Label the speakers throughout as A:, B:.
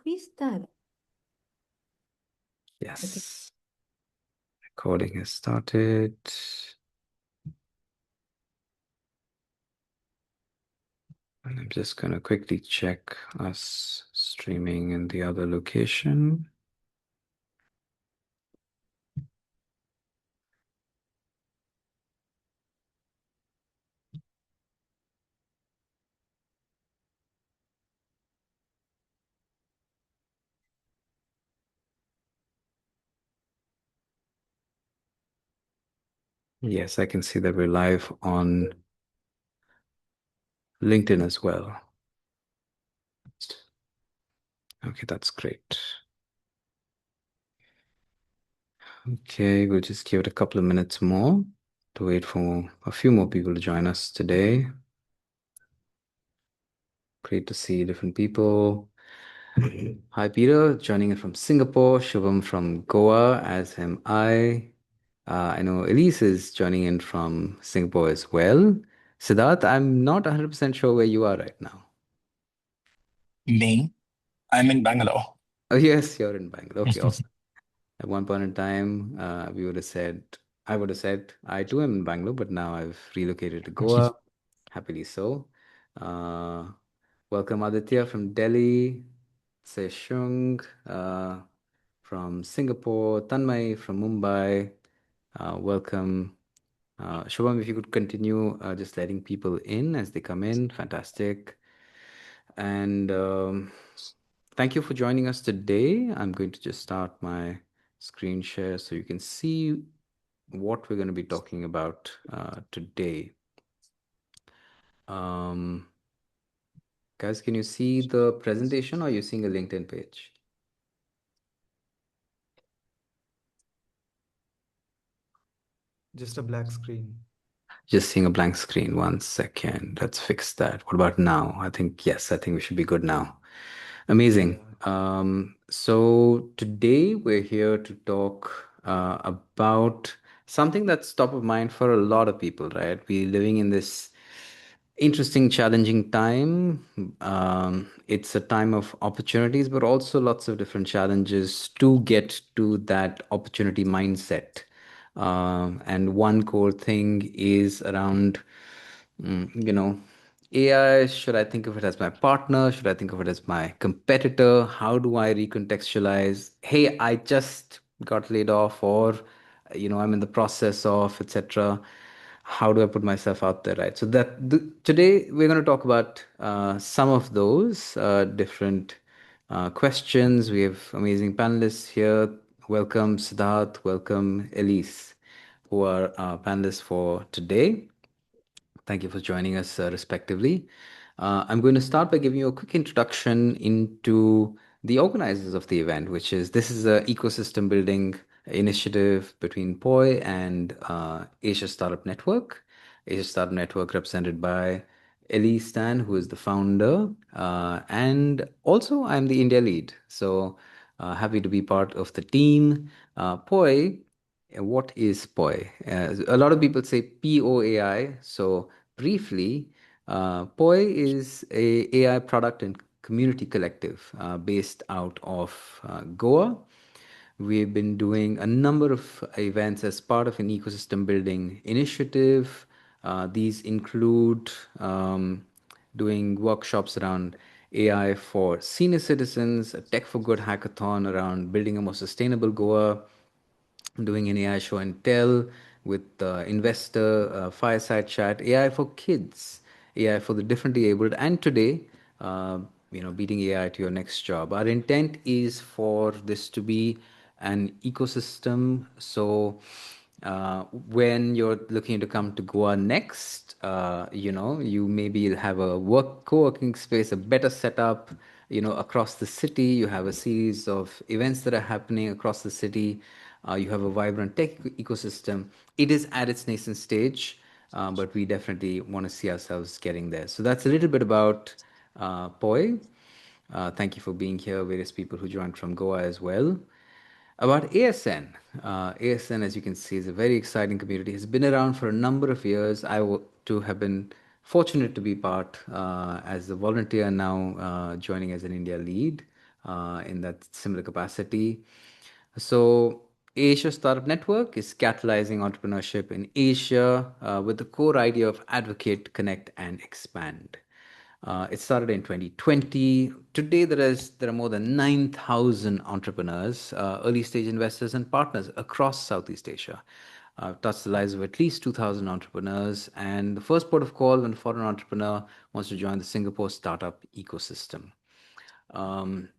A: increase that? Okay.
B: Yes, recording has started. And I'm just going to quickly check us streaming in the other location. Yes, I can see that we're live on LinkedIn as well. Okay, that's great. Okay, we'll just give it a couple of minutes more to wait for a few more people to join us today. Great to see different people. Hi, Peter, joining in from Singapore. Shubham from Goa, as am I. I know Elise is joining in from Singapore as well. Siddharth, I'm not 100% sure where you are right now.
C: Me? I'm in Bangalore.
B: Oh, yes, you're in Bangalore. Okay, awesome. At one point in time, we would have said, I would have said, I too am in Bangalore, but now I've relocated to Goa. Happily so. Uh, Welcome Aditya from Delhi, Seshung from Singapore, Tanmay from Mumbai. Welcome. Shubham, if you could continue just letting people in as they come in, fantastic. And thank you for joining us today. I'm going to just start my screen share so you can see what we're going to be talking about today. Um, Guys, can you see the presentation or are you seeing a LinkedIn page?
D: Just a black screen.
B: Just seeing a blank screen. One second. Let's fix that. What about now? I think, yes, I think we should be good now. Amazing.
D: Yeah.
B: So today we're here to talk about something that's top of mind for a lot of people, right? We're living in this interesting, challenging time. It's a time of opportunities, but also lots of different challenges to get to that opportunity mindset. And one core thing is around, you know, AI. Should I think of it as my partner? Should I think of it as my competitor? How do I recontextualize? Hey, I just got laid off, or I'm in the process of, etc. How do I put myself out there, right? So today we're going to talk about some of those different questions. We have amazing panelists here. Welcome, Siddharth. Welcome, Elise, who are panelists for today. Thank you for joining us, respectively. I'm going to start by giving you a quick introduction into the organizers of the event, which is this is an ecosystem building initiative between POI and Asia Startup Network. Asia Startup Network represented by Elise Stan, who is the founder, and also I'm the India lead. So happy to be part of the team. POI, what is POI? A lot of people say POAI. So briefly, POI is a AI product and community collective based out of Goa. We've been doing a number of events as part of an ecosystem building initiative. These include doing workshops around AI for senior citizens, a Tech for Good hackathon around building a more sustainable Goa, doing an AI show and tell with investor fireside chat, AI for kids, AI for the differently abled, and today, beating AI to your next job. Our intent is for this to be an ecosystem. So when you're looking to come to Goa next, you maybe have a co-working space, a better setup, across the city. You have a series of events that are happening across the city. You have a vibrant tech ecosystem. It is at its nascent stage, but we definitely want to see ourselves getting there. So that's a little bit about POI. Thank you for being here, various people who joined from Goa as well. About ASN. ASN, as you can see, is a very exciting community. It's been around for a number of years. Too have been fortunate to be part as a volunteer now, joining as an India lead. in that similar capacity. So, Asia Startup Network is catalyzing entrepreneurship in Asia with the core idea of advocate, connect, and expand. It started in 2020. Today, there are more than 9,000 entrepreneurs, early stage investors, and partners across Southeast Asia. I've touched the lives of at least 2,000 entrepreneurs, and the first port of call when a foreign entrepreneur wants to join the Singapore startup ecosystem. Um,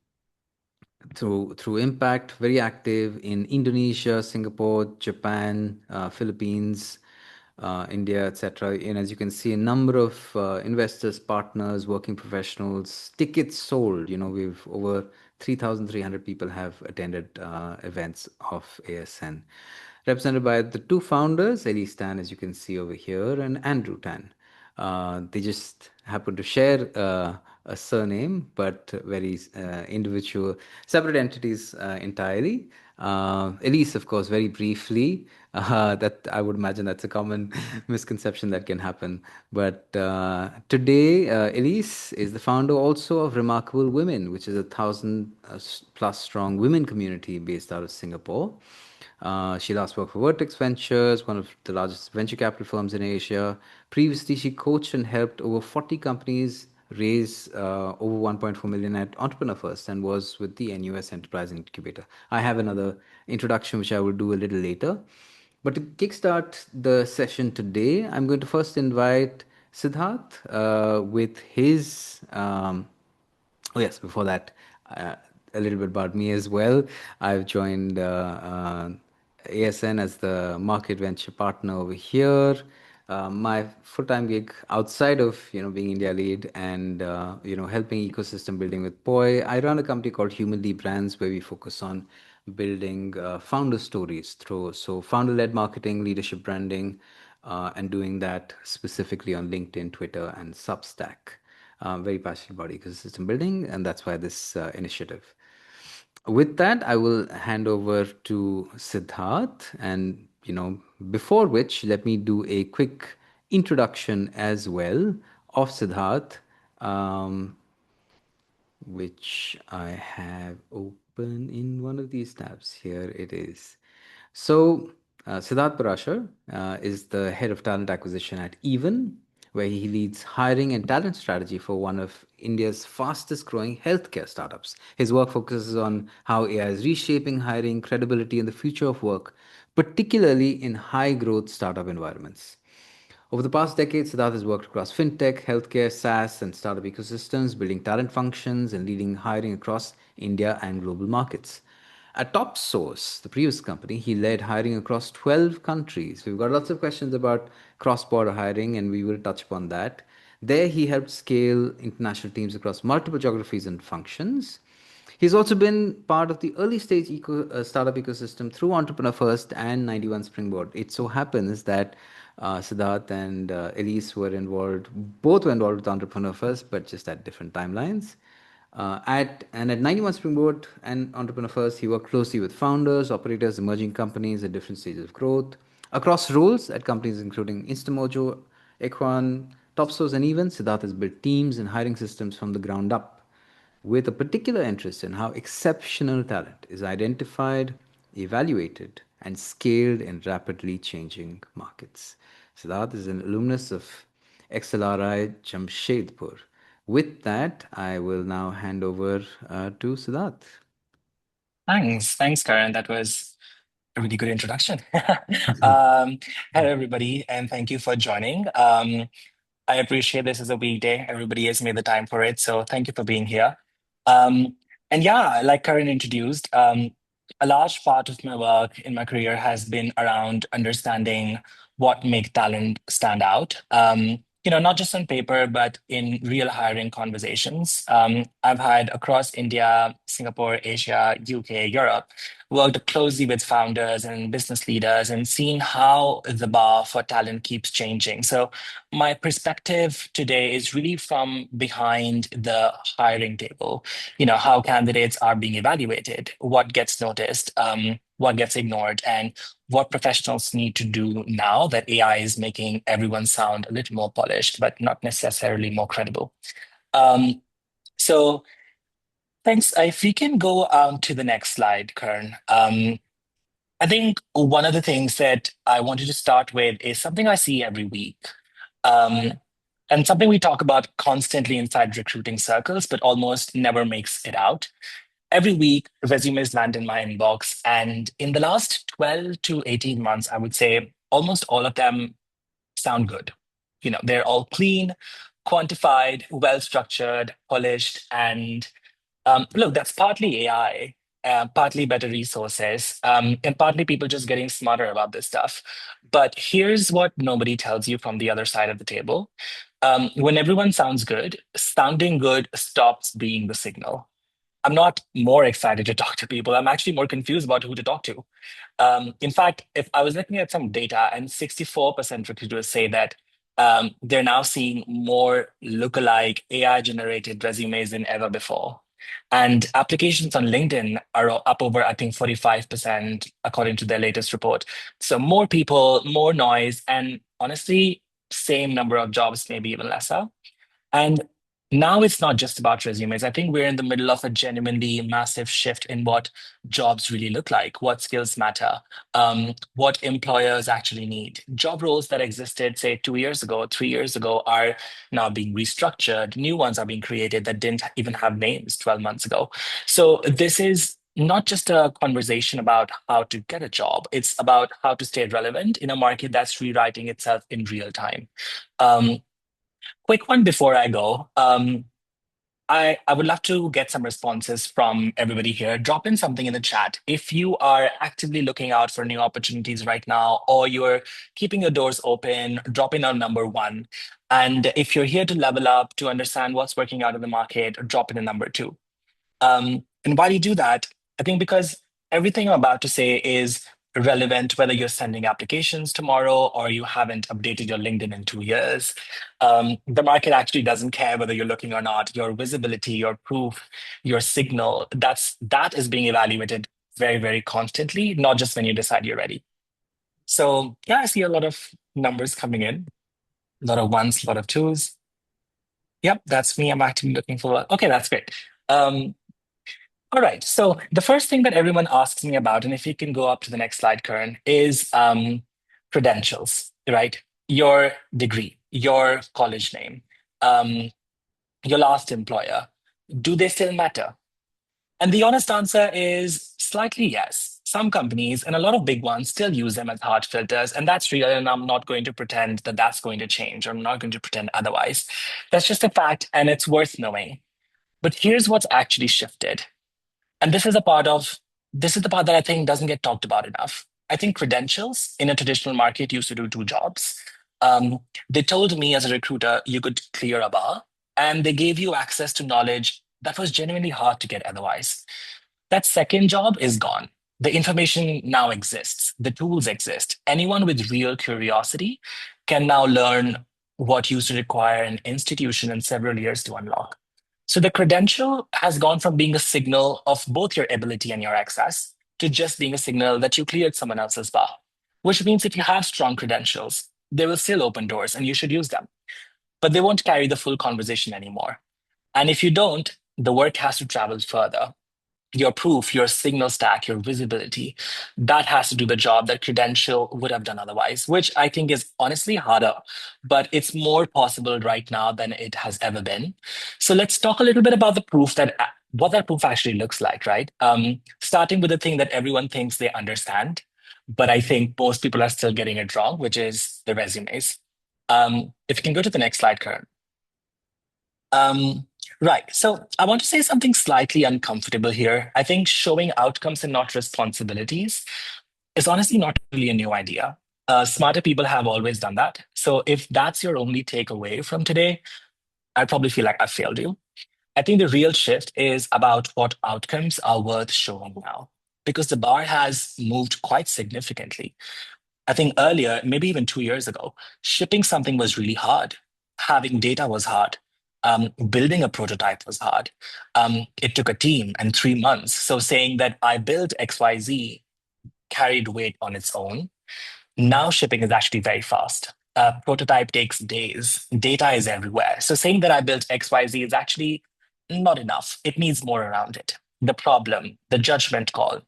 B: through impact, very active in Indonesia, Singapore, Japan, Philippines, India, etc. And as you can see, a number of investors, partners, working professionals, tickets sold. We've over 3,300 people have attended events of ASN, represented by the two founders, Elise Tan, as you can see over here, and Andrew Tan. They just happen to share a surname, but very individual, separate entities entirely. Elise, of course, very briefly, that I would imagine that's a common misconception that can happen. But today, Elise is the founder also of Remarkable Women, which is a 1,000 plus strong women community based out of Singapore. She last worked for Vertex Ventures, one of the largest venture capital firms in Asia. Previously, she coached and helped over 40 companies raise over 1.4 million at Entrepreneur First and was with the NUS Enterprise Incubator. I have another introduction which I will do a little later. But to kickstart the session today, I'm going to first invite Siddharth with his oh, yes, before that, uh, a little bit about me as well. I've joined ASN as the market venture partner over here. My full-time gig outside of being India lead and helping ecosystem building with POAI, I run a company called Humanly Brands where we focus on building founder stories through founder-led marketing, leadership branding, and doing that specifically on LinkedIn, Twitter, and Substack. Very passionate about ecosystem building, and that's why this initiative. With that, I will hand over to Siddharth, and before which, let me do a quick introduction as well of Siddharth. Um, which I have open in one of these tabs. Here it is. So, Siddharth Parashar is the head of talent acquisition at Even, where he leads hiring and talent strategy for one of India's fastest growing healthcare startups. His work focuses on how AI is reshaping hiring, credibility, and the future of work, particularly in high growth startup environments. Over the past decade, Siddharth has worked across fintech, healthcare, SaaS, and startup ecosystems, building talent functions and leading hiring across India and global markets. At Top Source, the previous company, he led hiring across 12 countries. We've got lots of questions about cross border hiring, and we will touch upon that. There, he helped scale international teams across multiple geographies and functions. He's also been part of the early stage startup ecosystem through Entrepreneur First and 91 Springboard. It so happens that Siddharth and Elise both were involved with Entrepreneur First, but just at different timelines. At 91 Springboard and Entrepreneur First, he worked closely with founders, operators, emerging companies at different stages of growth. Across roles at companies including Instamojo, Equan, Topsource, and Even, Siddharth has built teams and hiring systems from the ground up with a particular interest in how exceptional talent is identified, evaluated, and scaled in rapidly changing markets. Siddharth is an alumnus of XLRI Jamshedpur. With that, I will now hand over to Siddharth.
C: Thanks, Karan. That was a really good introduction. Hello, everybody, and thank you for joining. I appreciate this is a weekday. Everybody has made the time for it, so thank you for being here. Um, and yeah, like Karan introduced, a large part of my work in my career has been around understanding what makes talent stand out. Not just on paper, but in real hiring conversations. I've had across India, Singapore, Asia, UK, Europe, worked closely with founders and business leaders and seen how the bar for talent keeps changing. So my perspective today is really from behind the hiring table. How candidates are being evaluated, what gets noticed, what gets ignored, and what professionals need to do now that AI is making everyone sound a little more polished, but not necessarily more credible. Um, so Thanks. If we can go to the next slide, Kern. I think one of the things that I wanted to start with is something I see every week. Um, and something we talk about constantly inside recruiting circles, but almost never makes it out. Every week, resumes land in my inbox. And in the last 12 to 18 months, I would say almost all of them sound good. They're all clean, quantified, well structured, polished, and look, that's partly AI, partly better resources, and partly people just getting smarter about this stuff. But here's what nobody tells you from the other side of the table. When everyone sounds good, sounding good stops being the signal. I'm not more excited to talk to people. I'm actually more confused about who to talk to. In fact, if I was looking at some data, and 64% recruiters say that they're now seeing more lookalike AI-generated resumes than ever before. And applications on LinkedIn are up over, I think, 45%, according to their latest report. So more people, more noise, and honestly, same number of jobs, maybe even lesser. And now it's not just about resumes. I think we're in the middle of a genuinely massive shift in what jobs really look like, what skills matter, what employers actually need. Job roles that existed, say, 2 years ago, 3 years ago, are now being restructured. New ones are being created that didn't even have names 12 months ago. So this is not just a conversation about how to get a job, it's about how to stay relevant in a market that's rewriting itself in real time. Um, Quick one before I go. I would love to get some responses from everybody here. Drop in something in the chat. If you are actively looking out for new opportunities right now, or you're keeping your doors open, drop in on number one. And if you're here to level up, to understand what's working out in the market, drop in a number two. And why do you do that? I think because everything I'm about to say is relevant whether you're sending applications tomorrow or you haven't updated your LinkedIn in 2 years. The market actually doesn't care whether you're looking or not. Your visibility, your proof, your signal, that is being evaluated very, very constantly, not just when you decide you're ready. So yeah, I see a lot of numbers coming in, a lot of ones, a lot of twos. Yep, that's me. I'm actively looking for. Okay, that's great. Um, All right. So the first thing that everyone asks me about, and if you can go up to the next slide, Karen, is credentials, right? Your degree, your college name, um, your last employer. Do they still matter? And the honest answer is slightly yes. Some companies and a lot of big ones still use them as hard filters, and that's real. And I'm not going to pretend that that's going to change. I'm not going to pretend otherwise. That's just a fact, and it's worth knowing. But here's what's actually shifted. And this is the part that I think doesn't get talked about enough. I think credentials in a traditional market used to do two jobs. Um, they told me as a recruiter you could clear a bar, and they gave you access to knowledge that was genuinely hard to get otherwise. That second job is gone. The information now exists, the tools exist. Anyone with real curiosity can now learn what used to require an institution and several years to unlock. So the credential has gone from being a signal of both your ability and your access to just being a signal that you cleared someone else's bar, which means if you have strong credentials, they will still open doors and you should use them, but they won't carry the full conversation anymore. And if you don't, the work has to travel further. Your proof, your signal stack, your visibility, that has to do the job that credential would have done otherwise, which I think is honestly harder, but it's more possible right now than it has ever been. So let's talk a little bit about the proof that what that proof actually looks like, right? Starting with the thing that everyone thinks they understand, but I think most people are still getting it wrong, which is the resumes. If you can go to the next slide, Karen. Um, right. So I want to say something slightly uncomfortable here. I think showing outcomes and not responsibilities is honestly not really a new idea. Smarter people have always done that. So if that's your only takeaway from today, I probably feel like I failed you. I think the real shift is about what outcomes are worth showing now, because the bar has moved quite significantly. I think earlier, maybe even 2 years ago, shipping something was really hard. Having data was hard. Building a prototype was hard. It took a team and 3 months. So saying that I built XYZ carried weight on its own. Now shipping is actually very fast. Prototype takes days. Data is everywhere. So saying that I built XYZ is actually Not enough. It needs more around it. The problem, the judgment call.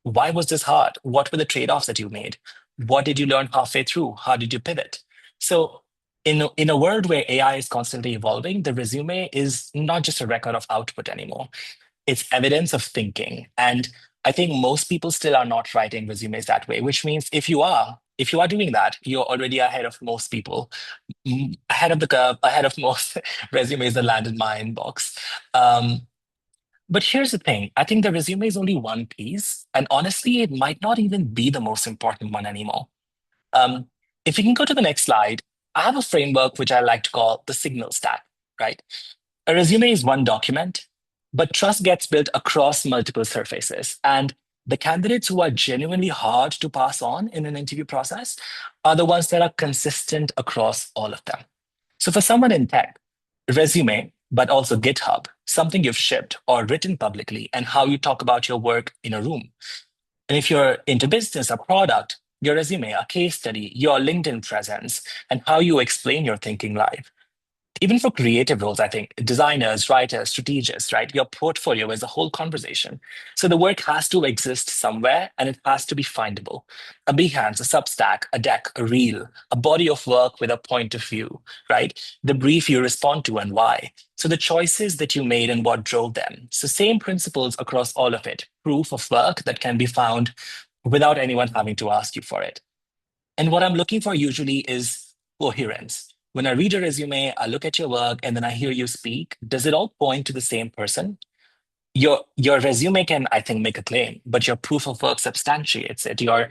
C: Why was this hard? What were the trade-offs that you made? What did you learn halfway through? How did you pivot? So in a world where AI is constantly evolving, the resume is not just a record of output anymore. It's evidence of thinking. And I think most people still are not writing resumes that way, which means if you are doing that, you're already ahead of most people, ahead of the curve, ahead of most resumes that land in my inbox. But here's the thing. I think the resume is only one piece, and honestly, it might not even be the most important one anymore. Um, if you can go to the next slide, I have a framework which I like to call the signal stack, right? A resume is one document, but trust gets built across multiple surfaces. And the candidates who are genuinely hard to pass on in an interview process are the ones that are consistent across all of them. So for someone in tech, resume, but also GitHub, something you've shipped or written publicly, and how you talk about your work in a room. And if you're into business, a product, your resume, a case study, your LinkedIn presence, and how you explain your thinking live. Even for creative roles, I think designers, writers, strategists, right? Your portfolio is a whole conversation. So the work has to exist somewhere and it has to be findable. A Behance, a Substack, a deck, a reel, a body of work with a point of view, right? The brief you respond to and why. So the choices that you made and what drove them. So same principles across all of it. Proof of work that can be found without anyone having to ask you for it. And what I'm looking for usually is coherence. When I read a resume, I look at your work and then I hear you speak. Does it all point to the same person? Your resume can, I think, make a claim, but your proof of work substantiates it. Your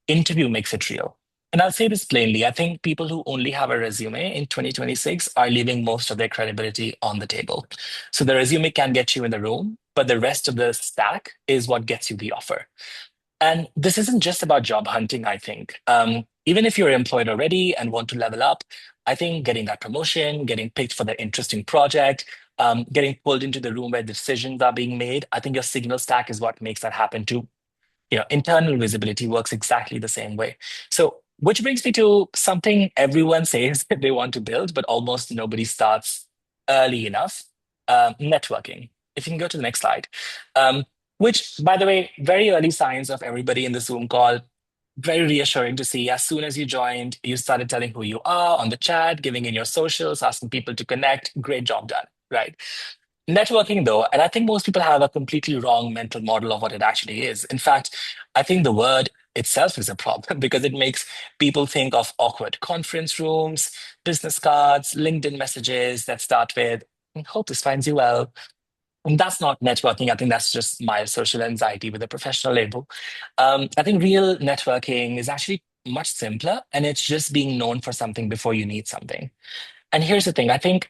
C: interview makes it real. And I'll say this plainly. I think people who only have a resume in 2026 are leaving most of their credibility on the table. So the resume can get you in the room, but the rest of the stack is what gets you the offer. And this isn't just about job hunting, I think. Even if you're employed already and want to level up, I think getting that promotion, getting picked for the interesting project, getting pulled into the room where decisions are being made, I think your signal stack is what makes that happen too. Internal visibility works exactly the same way. So, which brings me to something everyone says that they want to build, but almost nobody starts early enough, networking. If you can go to the next slide. Which, by the way, very early signs of everybody in the Zoom call, very reassuring to see. As soon as you joined, you started telling who you are on the chat, giving in your socials, asking people to connect. Great job done, right? Networking, though, and I think most people have a completely wrong mental model of what it actually is. In fact, I think the word itself is a problem because it makes people think of awkward conference rooms, business cards, LinkedIn messages that start with, hope this finds you well. And that's not networking. I think that's just my social anxiety with a professional label. I think real networking is actually much simpler and it's just being known for something before you need something. And here's the thing, I think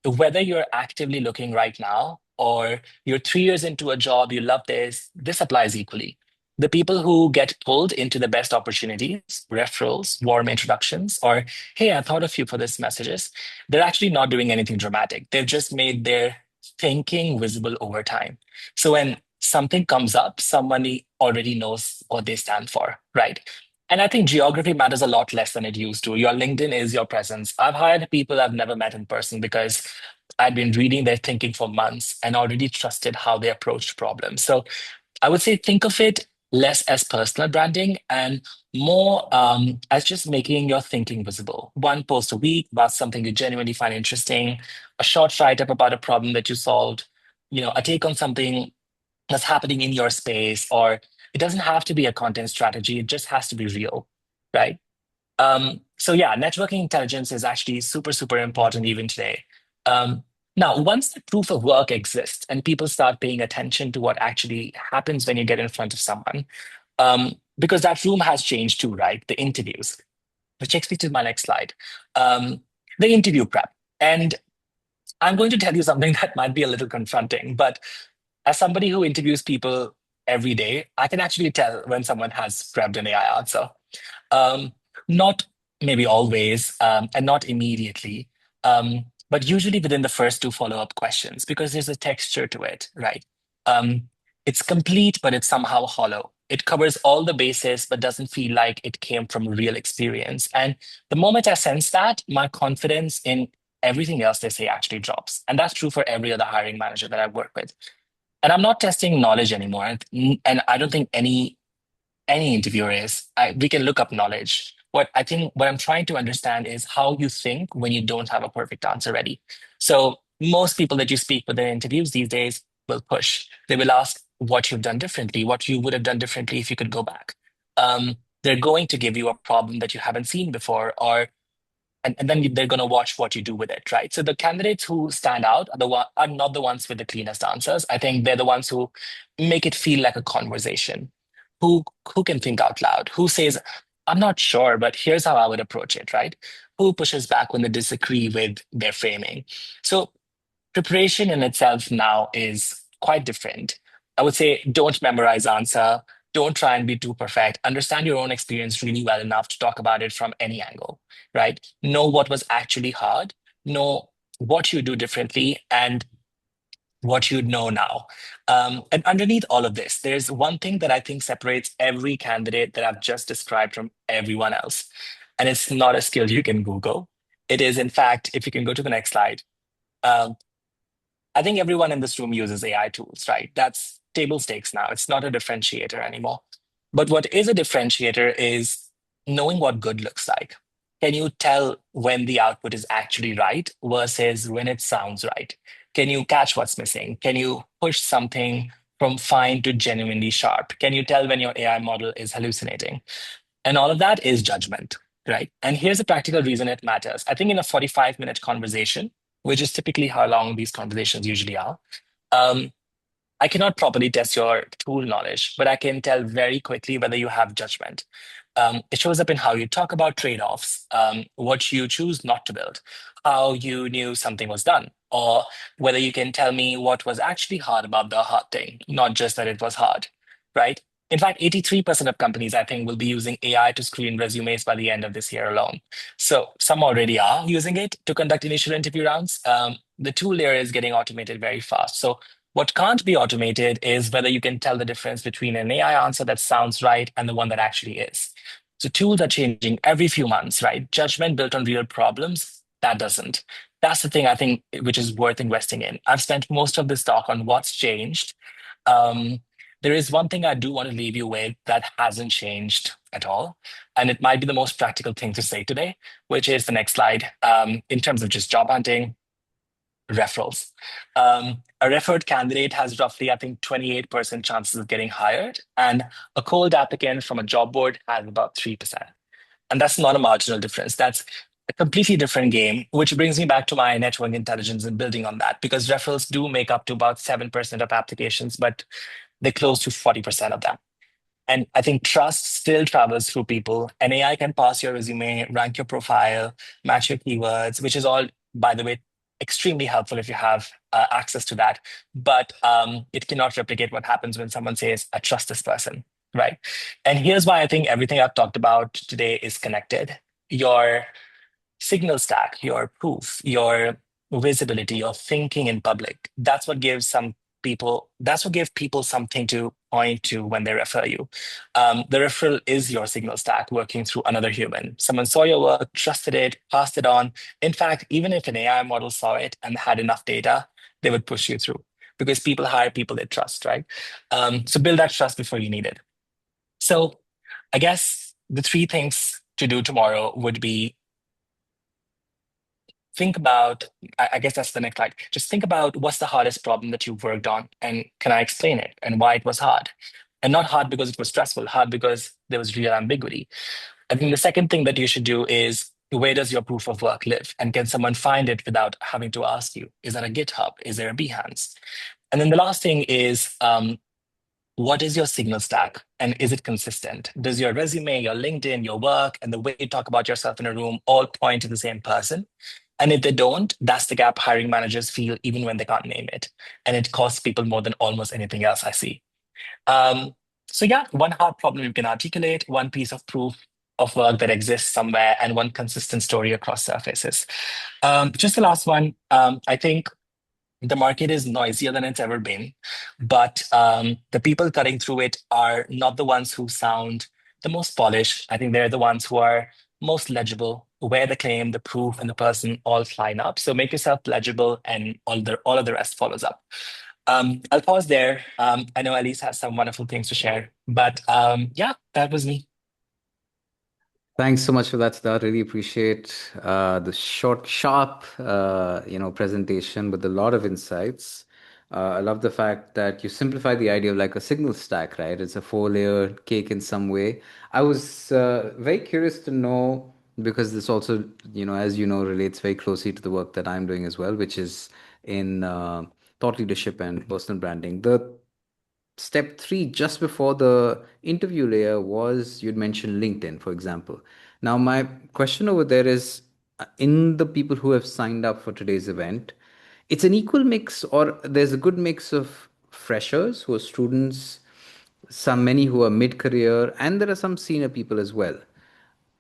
C: whether you're actively looking right now or you're 3 years into a job, you love this applies equally. The people who get pulled into the best opportunities, referrals, warm introductions, or hey, I thought of you for this messages, they're actually not doing anything dramatic. They've just made their thinking visible over time. So when something comes up, somebody already knows what they stand for, right? And I think geography matters a lot less than it used to. Your LinkedIn is your presence. I've hired people I've never met in person because I'd been reading their thinking for months and already trusted how they approached problems. So I would say think of it less as personal branding and more as just making your thinking visible. One post a week about something you genuinely find interesting, a short write up about a problem that you solved, a take on something that's happening in your space, or it doesn't have to be a content strategy, it just has to be real, right? So yeah, networking intelligence is actually super, super important even today. Um, Now, once the proof of work exists and people start paying attention to what actually happens when you get in front of someone, because that room has changed too, right? The interviews, which takes me to my next slide. Um, the interview prep. And I'm going to tell you something that might be a little confronting, but as somebody who interviews people every day, I can actually tell when someone has prepped an AI answer. Um, Not maybe always, and not immediately, but usually within the first two follow-up questions, because there's a texture to it, right? It's complete, but it's somehow hollow. It covers all the bases, but doesn't feel like it came from real experience. And the moment I sense that, my confidence in everything else they say actually drops. And that's true for every other hiring manager that I've worked with. And I'm not testing knowledge anymore. And I don't think any interviewer is. We can look up knowledge. What I'm trying to understand is how you think when you don't have a perfect answer ready. So most people that you speak with in interviews these days will push. They will ask what you've done differently, what you would have done differently if you could go back. They're going to give you a problem that you haven't seen before, or and then they're going to watch what you do with it, right? So the candidates who stand out are not the ones with the cleanest answers. I think they're the ones who make it feel like a conversation, who who can think out loud, who says, "I'm not sure, but here's how I would approach it," right? Who pushes back when they disagree with their framing. So preparation in itself now is quite different. I would say don't memorize answer. Don't try and be too perfect. Understand your own experience really well enough to talk about it from any angle, right? Know what was actually hard, know what you do differently, and what you know now. And underneath all of this, there's one thing that I think separates every candidate that I've just described from everyone else. And it's not a skill you can Google. It is, in fact, if you can go to the next slide, um, I think everyone in this room uses AI tools, right? That's table stakes now. It's not a differentiator anymore. But what is a differentiator is knowing what good looks like. Can you tell when the output is actually right versus when it sounds right? Can you catch what's missing? Can you push something from fine to genuinely sharp? Can you tell when your AI model is hallucinating? And all of that is judgment, right? And here's a practical reason it matters. I think in a 45-minute conversation, which is typically how long these conversations usually are, um, I cannot properly test your tool knowledge, but I can tell very quickly whether you have judgment. It shows up in how you talk about trade-offs, what you choose not to build, how you knew something was done, or whether you can tell me what was actually hard about the hard thing, not just that it was hard, right? In fact, 83% of companies, I think, will be using AI to screen resumes by the end of this year alone. So some already are using it to conduct initial interview rounds. The tool layer is getting automated very fast. So what can't be automated is whether you can tell the difference between an AI answer that sounds right and the one that actually is. So tools are changing every few months, right? Judgment built on real problems, that doesn't. That's the thing I think which is worth investing in. I've spent most of this talk on what's changed. Um, there is one thing I do want to leave you with that hasn't changed at all. And it might be the most practical thing to say today, which is the next slide. In terms of just job hunting, referrals. A referred candidate has roughly, I think, 28% chances of getting hired, and a cold applicant from a job board has about 3%. And that's not a marginal difference. That's a completely different game, which brings me back to my network intelligence and building on that, because referrals do make up to about 7% of applications, but they close to 40% of them. And I think trust still travels through people. An AI can pass your resume, rank your profile, match your keywords, which is all, by the way, extremely helpful if you have access to that. But it cannot replicate what happens when someone says, "I trust this person," right? And here's why I think everything I've talked about today is connected. Your signal stack, your proof, your visibility, your thinking in public. That's what gives people something to point to when they refer you. The referral is your signal stack working through another human. Someone saw your work, trusted it, passed it on. In fact, even if an AI model saw it and had enough data, they would push you through because people hire people they trust, right? So build that trust before you need it. So I guess the three things to do tomorrow would be think about, I guess that's the next slide. Just think about what's the hardest problem that you've worked on and can I explain it and why it was hard? And not hard because it was stressful, hard because there was real ambiguity. I think the second thing that you should do is where does your proof of work live? And can someone find it without having to ask you? Is that a GitHub? Is there a Behance? And then the last thing is what is your signal stack and is it consistent? Does your resume, your LinkedIn, your work, and the way you talk about yourself in a room all point to the same person? And if they don't, that's the gap hiring managers feel even when they can't name it. And it costs people more than almost anything else I see. Um, so yeah, one hard problem you can articulate, one piece of proof of work that exists somewhere, and one consistent story across surfaces. Just the last one, I think the market is noisier than it's ever been, but the people cutting through it are not the ones who sound the most polished. I think they're the ones who are most legible, where the claim, the proof, and the person all line up. So make yourself legible, and all of the rest follows up. I'll pause there. I know Elise has some wonderful things to share, but yeah, that was me.
B: Thanks so much for that, Siddharth. Really appreciate the short, sharp, presentation with a lot of insights. I love the fact that you simplify the idea of like a signal stack, right? It's a four-layer cake in some way. I was very curious to know because this also, as you know, relates very closely to the work that I'm doing as well, which is in thought leadership and personal branding. The step three, just before the interview layer, was you'd mentioned LinkedIn, for example. Now, my question over there is in the people who have signed up for today's event, it's an equal mix, or there's a good mix of freshers who are students, some many who are mid career, and there are some senior people as well.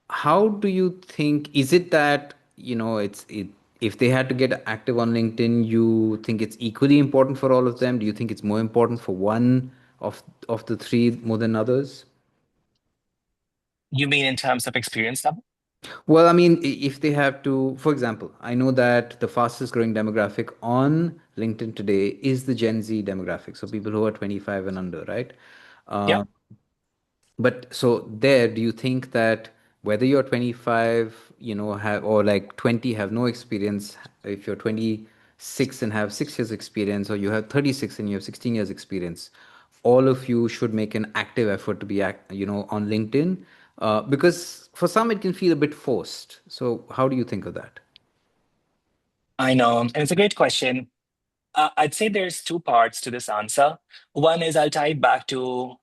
B: How do you think, is it that, if they had to get active on LinkedIn, you think it's equally important for all of them? Do you think it's more important for one of the three more than others?
C: You mean in terms of experience level?
B: Well, I mean, if they have to, for example, I know that the fastest growing demographic on LinkedIn today is the Gen Z demographic. So people who are 25 and under, right?
C: Yeah.
B: But so there, do you think that whether you're 25, have or like 20 have no experience, if you're 26 and have 6 years experience, or you have 36 and you have 16 years experience, all of you should make an active effort to be, on LinkedIn, because for some it can feel a bit forced. So how do you think of that?
C: I know. And it's a great question. I'd say there's two parts to this answer. One is I'll tie it back to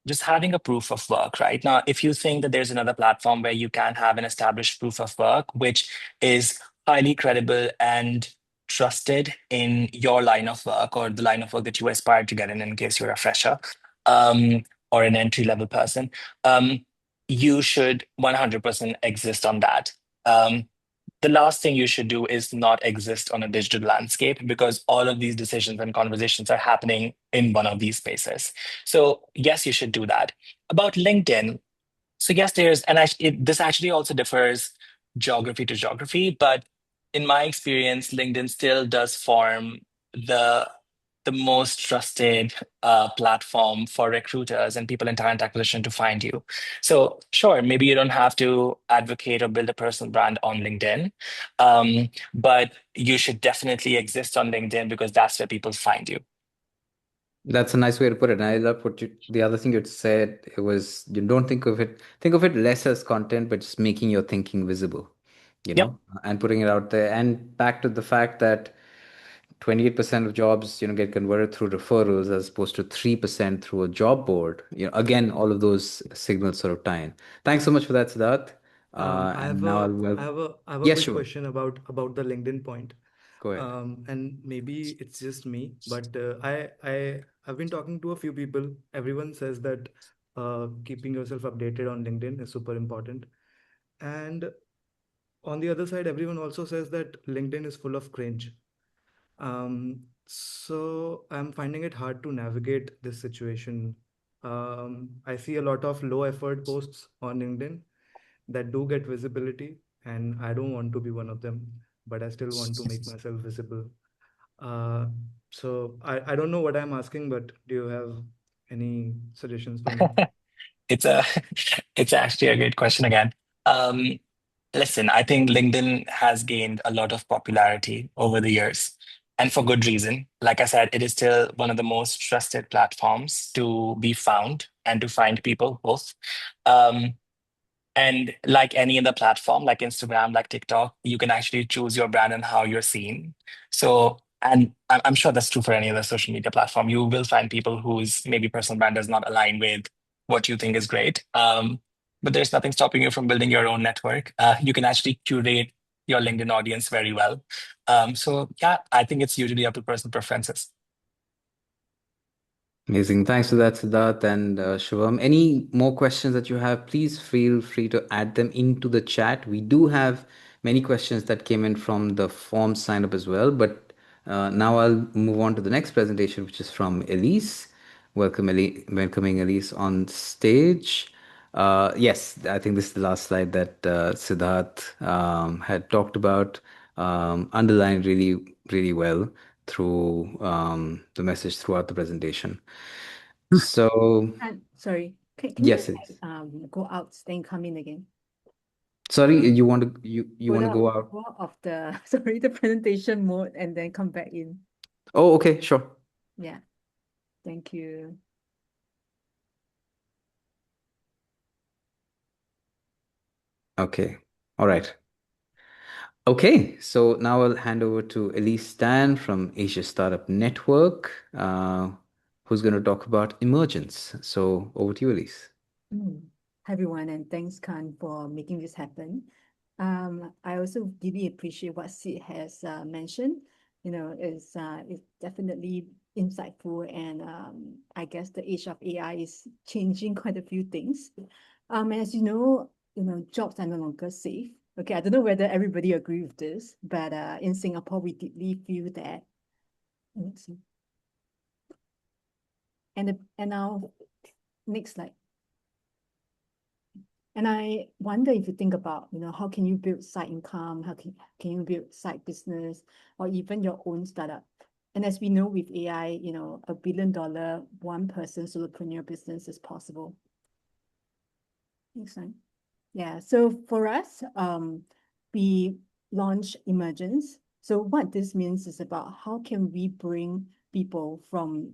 C: just having a proof of work, right? Now, if you think that there's another platform where you can have an established proof of work, which is highly credible and trusted in your line of work or the line of work that you aspire to get in case you're a fresher or an entry level person, um, you should 100% exist on that. The last thing you should do is not exist on a digital landscape because all of these decisions and conversations are happening in one of these spaces. So, yes, you should do that. About LinkedIn, so yes, this actually also differs geography to geography, but in my experience, LinkedIn still does form the the most trusted platform for recruiters and people in talent acquisition to find you. So sure, maybe you don't have to advocate or build a personal brand on LinkedIn, but you should definitely exist on LinkedIn because that's where people find you.
B: That's a nice way to put it. And I love the other thing you said. It was you don't think of it less as content, but just making your thinking visible,
C: Yep.
B: and putting it out there. And back to the fact that 28% of jobs, get converted through referrals as opposed to 3% through a job board. Again, all of those signals sort of tie in. Thanks so much for that, Siddharth.
D: I have
B: And now
D: a
B: I'll, well,
D: I have a
B: yeah,
D: quick
B: sure.
D: question about the LinkedIn point.
B: Go ahead.
D: And maybe it's just me, but I've been talking to a few people. Everyone says that keeping yourself updated on LinkedIn is super important. And on the other side, everyone also says that LinkedIn is full of cringe. So I'm finding it hard to navigate this situation. I see a lot of low effort posts on LinkedIn that do get visibility, and I don't want to be one of them, but I still want to make myself visible. Uh, so I don't know what I'm asking, but do you have any suggestions for me?
C: It's a it's actually a great question again. Um, Listen, I think LinkedIn has gained a lot of popularity over the years, and for good reason. Like I said, it is still one of the most trusted platforms to be found and to find people both. Um, and like any other platform, like Instagram, like TikTok, you can actually choose your brand and how you're seen. So, and I'm sure that's true for any other social media platform. You will find people whose maybe personal brand does not align with what you think is great. But there's nothing stopping you from building your own network. You can actually curate your LinkedIn audience very well. So, yeah, I think it's usually up to personal preferences.
B: Amazing. Thanks for that, Siddharth and Shivam. Any more questions that you have, please feel free to add them into the chat. We do have many questions that came in from the form sign up as well. But now I'll move on to the next presentation, which is from Elise. Welcoming Elise on stage. Yes, I think this is the last slide that Siddharth had talked about, underlined really well through the message throughout the presentation. So,
A: And sorry, can you
B: yes, it is.
A: go out, then come in again?
B: Sorry, you want to go out?
A: Go out of the sorry, the presentation mode and then come back in.
B: Oh, okay, sure.
A: Yeah. Thank you.
B: Okay. All right. Okay, so now I'll hand over to Elise Stan from Asia Startup Network, who's going to talk about emergence. So over to you, Elise.
A: Hi, everyone, and thanks, Khan, for making this happen. I also really appreciate what Sid has mentioned. It's definitely insightful, and I guess the age of AI is changing quite a few things. And as jobs are no longer safe. Okay, I don't know whether everybody agree with this, but in Singapore, we deeply feel that. Let's see. And now, next slide. And I wonder if you think about, how can you build side income? How can you build side business or even your own startup? And as we know with AI, $1 billion, one person solopreneur business is possible. Next slide. Yeah, so for us, we launch Emergence. So what this means is about how can we bring people from,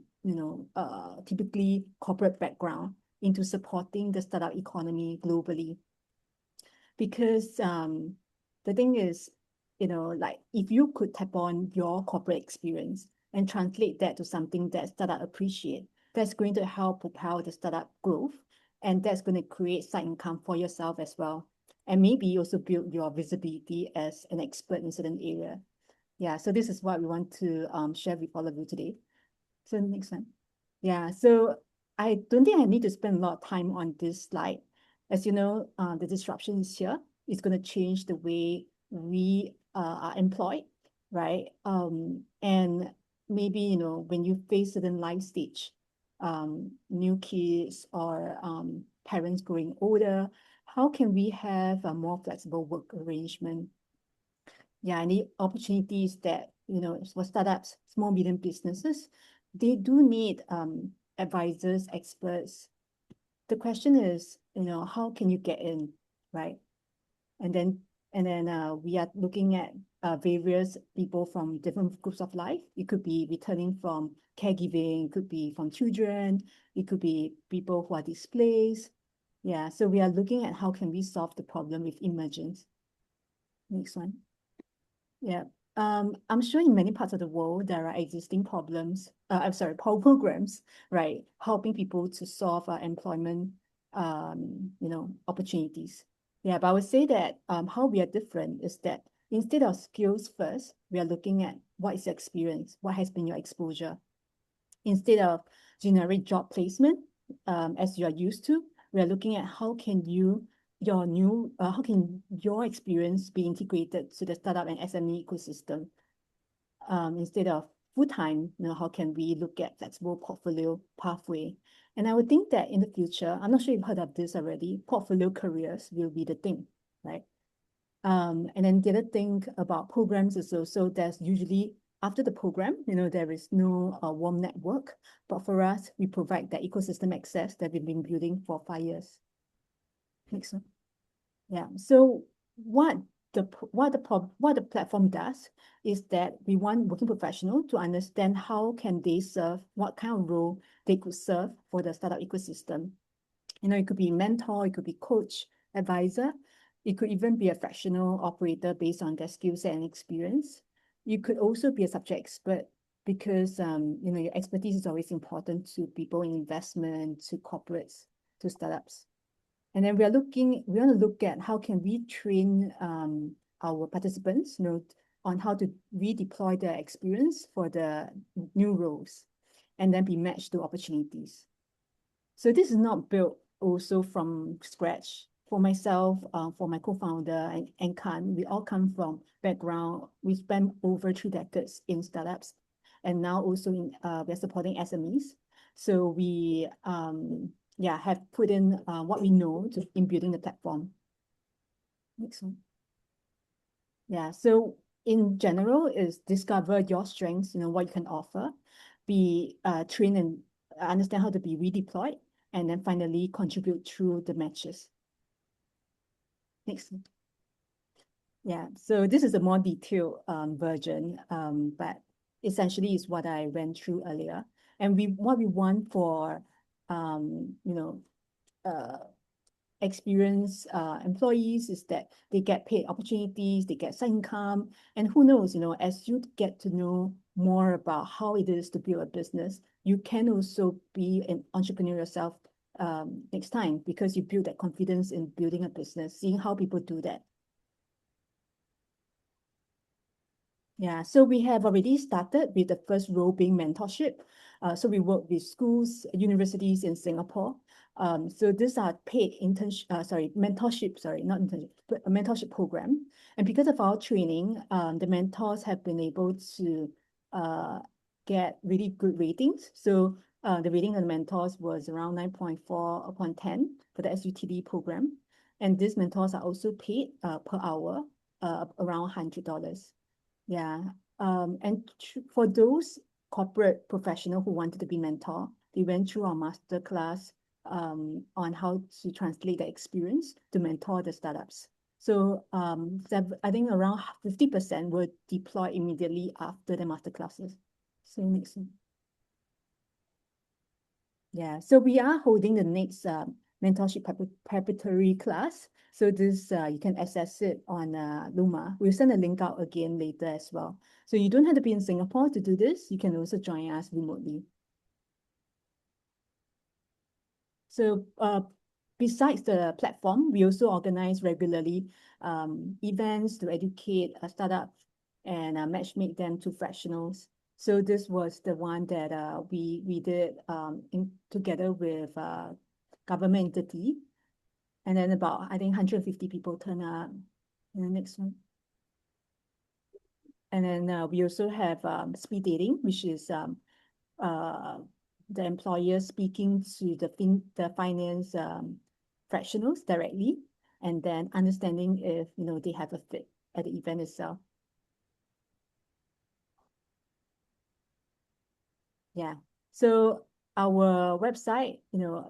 A: typically corporate background into supporting the startup economy globally. Because the thing is, like if you could tap on your corporate experience and translate that to something that startup appreciate, that's going to help propel the startup growth, and that's going to create side income for yourself as well, and maybe also build your visibility as an expert in certain area. Yeah, so this is what we want to share with all of you today. So next one. Yeah, so I don't think I need to spend a lot of time on this slide. As you know, the disruption is here. It's going to change the way we are employed, right? And maybe, when you face certain life stage, new kids or parents growing older, how can we have a more flexible work arrangement? Yeah, and the opportunities that, for startups, small, medium businesses, they do need advisors, experts. The question is, how can you get in, right? And then we are looking at various people from different groups of life. It could be returning from caregiving, it could be from children, it could be people who are displaced. Yeah, so we are looking at how can we solve the problem with emergence. Next one. Yeah. I'm sure in many parts of the world, there are existing programs, right, helping people to solve employment, opportunities. Yeah, but I would say that how we are different is that instead of skills first, we are looking at what is your experience, what has been your exposure. Instead of generic job placement, as you are used to, we are looking at how can your experience be integrated to the startup and SME ecosystem. Instead of full-time, how can we look at flexible portfolio pathway? And I would think that in the future, I'm not sure you've heard of this already, portfolio careers will be the thing, right? And then the other thing about programs is also there's usually after the program, there is no warm network, but for us, we provide that ecosystem access that we've been building for 5 years. Next one. Yeah. So what the platform does is that we want working professional to understand how can they serve, what kind of role they could serve for the startup ecosystem. It could be mentor, it could be coach, advisor. It could even be a fractional operator based on their skill set and experience. You could also be a subject expert because your expertise is always important to people in investment, to corporates, to startups. And then we want to look at how can we train our participants, on how to redeploy their experience for the new roles, and then be matched to opportunities. So this is not built also from scratch. For myself, for my co-founder and Khan, we all come from background. We spent over 3 decades in startups, and now also we're supporting SMEs. So we have put in what we know in building the platform. Next one. Yeah, so in general is discover your strengths, what you can offer, be trained and understand how to be redeployed, and then finally contribute through the matches. Next. Yeah, so this is a more detailed version, but essentially is what I went through earlier. And what we want for experienced employees is that they get paid opportunities, they get side income, and who knows, as you get to know more about how it is to build a business, you can also be an entrepreneur yourself next time, because you build that confidence in building a business, seeing how people do that. Yeah, so we have already started with the first role being mentorship. So we work with schools, universities in Singapore. So these are paid mentorship program. And because of our training, the mentors have been able to get really good ratings. So the rating of the mentors was around 9.4 upon 10 for the SUTD program. And these mentors are also paid per hour, around $100. Yeah. And for those corporate professional who wanted to be mentor, they went through our master class on how to translate the experience to mentor the startups. So I think around 50% were deployed immediately after the master classes. So next one. Yeah, so we are holding the next mentorship preparatory class. So this you can access it on Luma. We'll send a link out again later as well. So you don't have to be in Singapore to do this. You can also join us remotely. So besides the platform, we also organize regularly events to educate startups and matchmake them to professionals. So this was the one that we did together with government entity, and then about I think 150 people turn up. And the next one. And then we also have speed dating, which is the employer speaking to the finance professionals directly, and then understanding if they have a fit at the event itself. Yeah. So our website,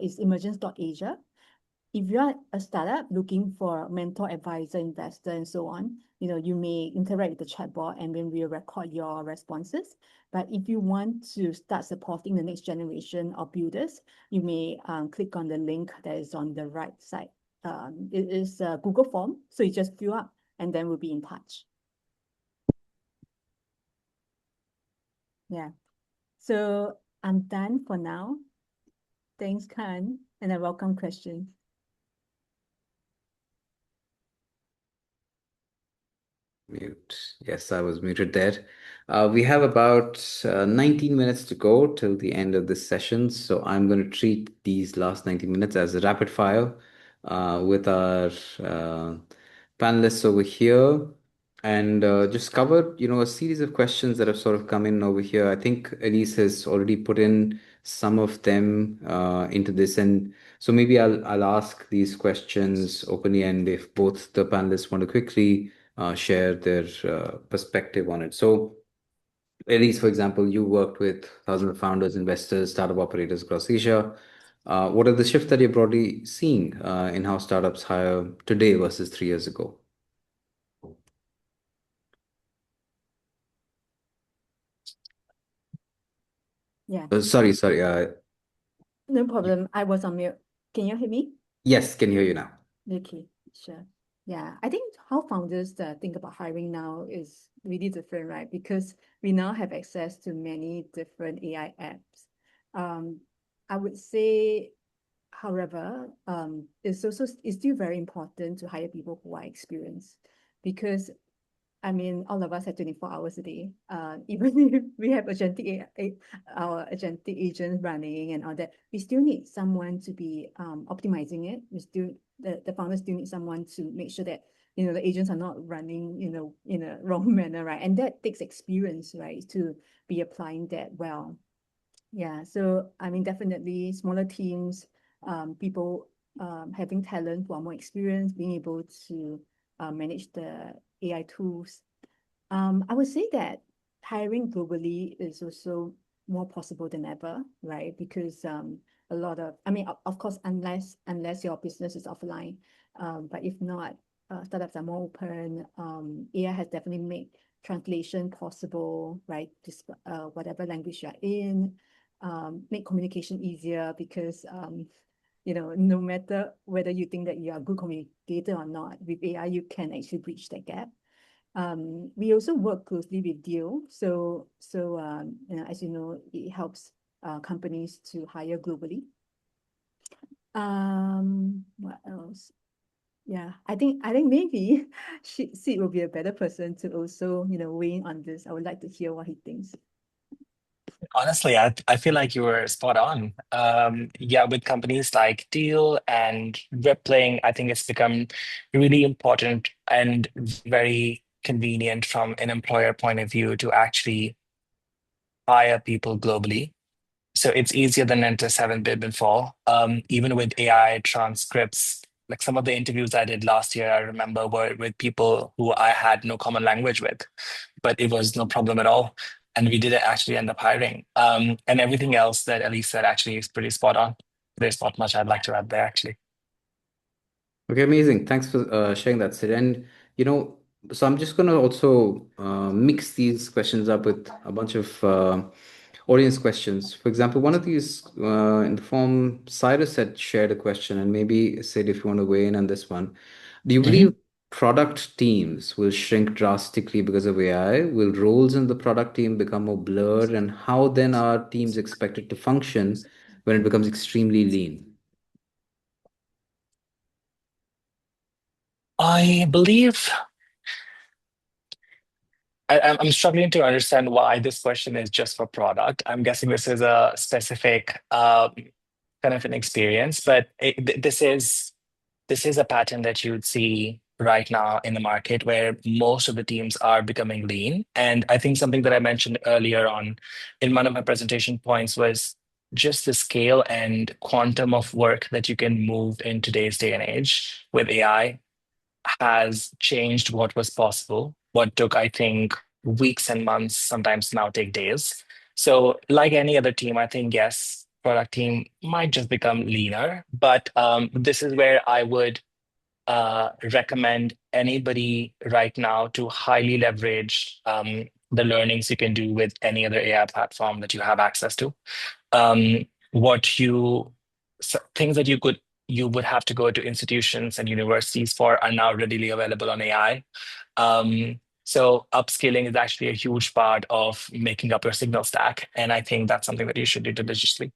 A: is emergence.asia. If you are a startup looking for a mentor, advisor, investor, and so on, you may interact with the chatbot and then we'll record your responses. But if you want to start supporting the next generation of builders, you may click on the link that is on the right side. It is a Google form, so you just fill up and then we'll be in touch. Yeah. So I'm done for now. Thanks, Karen, and I welcome questions.
B: Mute. Yes, I was muted there. We have about 19 minutes to go till the end of this session. So I'm going to treat these last 90 minutes as a rapid fire with our panelists over here, and just cover, a series of questions that have sort of come in over here. I think Elise has already put in some of them into this, and so maybe I'll ask these questions openly, and if both the panelists want to quickly share their perspective on it. So, Elise, for example, you worked with thousands of founders, investors, startup operators across Asia. What are the shifts that you're broadly seeing in how startups hire today versus 3 years ago?
A: Yeah.
B: Sorry.
A: No problem. I was on mute. Can you hear me?
B: Yes, can hear you now.
A: Okay, sure. Yeah, I think how founders think about hiring now is really different, right? Because we now have access to many different AI apps. I would say, however, it's still very important to hire people who are experienced, because I mean, all of us have 24 hours a day. Even if we have our agentic agents running and all that, we still need someone to be optimizing it. The founders still need someone to make sure that the agents are not running in a wrong manner, right? And that takes experience, right, to be applying that well. Yeah. So I mean, definitely smaller teams, people having talent who are more experienced, being able to manage the AI tools. I would say that hiring globally is also more possible than ever, right? Because a lot of, I mean, of course, unless your business is offline, but if not, startups are more open. AI has definitely made translation possible, right? Just whatever language you're in, make communication easier because no matter whether you think that you are a good communicator or not, with AI you can actually bridge that gap. We also work closely with Deal. So as you know, it helps companies to hire globally. What else? Yeah, I think maybe Sid will be a better person to also, weigh in on this. I would like to hear what he thinks.
C: Honestly, I feel like you were spot on. Yeah, with companies like Deal and Rippling, I think it's become really important and very convenient from an employer point of view to actually hire people globally. So it's easier than it haven't been before. Even with AI transcripts, like some of the interviews I did last year, I remember were with people who I had no common language with, but it was no problem at all. And we did actually end up hiring. And everything else that Elise said actually is pretty spot on. There's not much I'd like to add there, actually.
B: Okay, amazing. Thanks for sharing that, Sid. And so I'm just going to also mix these questions up with a bunch of audience questions. For example, one of these in the form Cyrus had shared a question, and maybe Sid, if you want to weigh in on this one. Do you believe product teams will shrink drastically because of AI? Will roles in the product team become more blurred? And how then are teams expected to function when it becomes extremely lean?
C: I believe I'm struggling to understand why this question is just for product. I'm guessing this is a specific kind of an experience, but this is a pattern that you would see right now in the market where most of the teams are becoming lean. And I think something that I mentioned earlier on in one of my presentation points was just the scale and quantum of work that you can move in today's day and age with AI has changed what was possible. What took, I think, weeks and months, sometimes now take days. So, like any other team, I think, yes, product team might just become leaner. But this is where I would recommend anybody right now to highly leverage the learnings you can do with any other AI platform that you have access to. Um, what you Things that you would have to go to institutions and universities for are now readily available on AI. So upskilling is actually a huge part of making up your signal stack, and I think that's something that you should do diligently.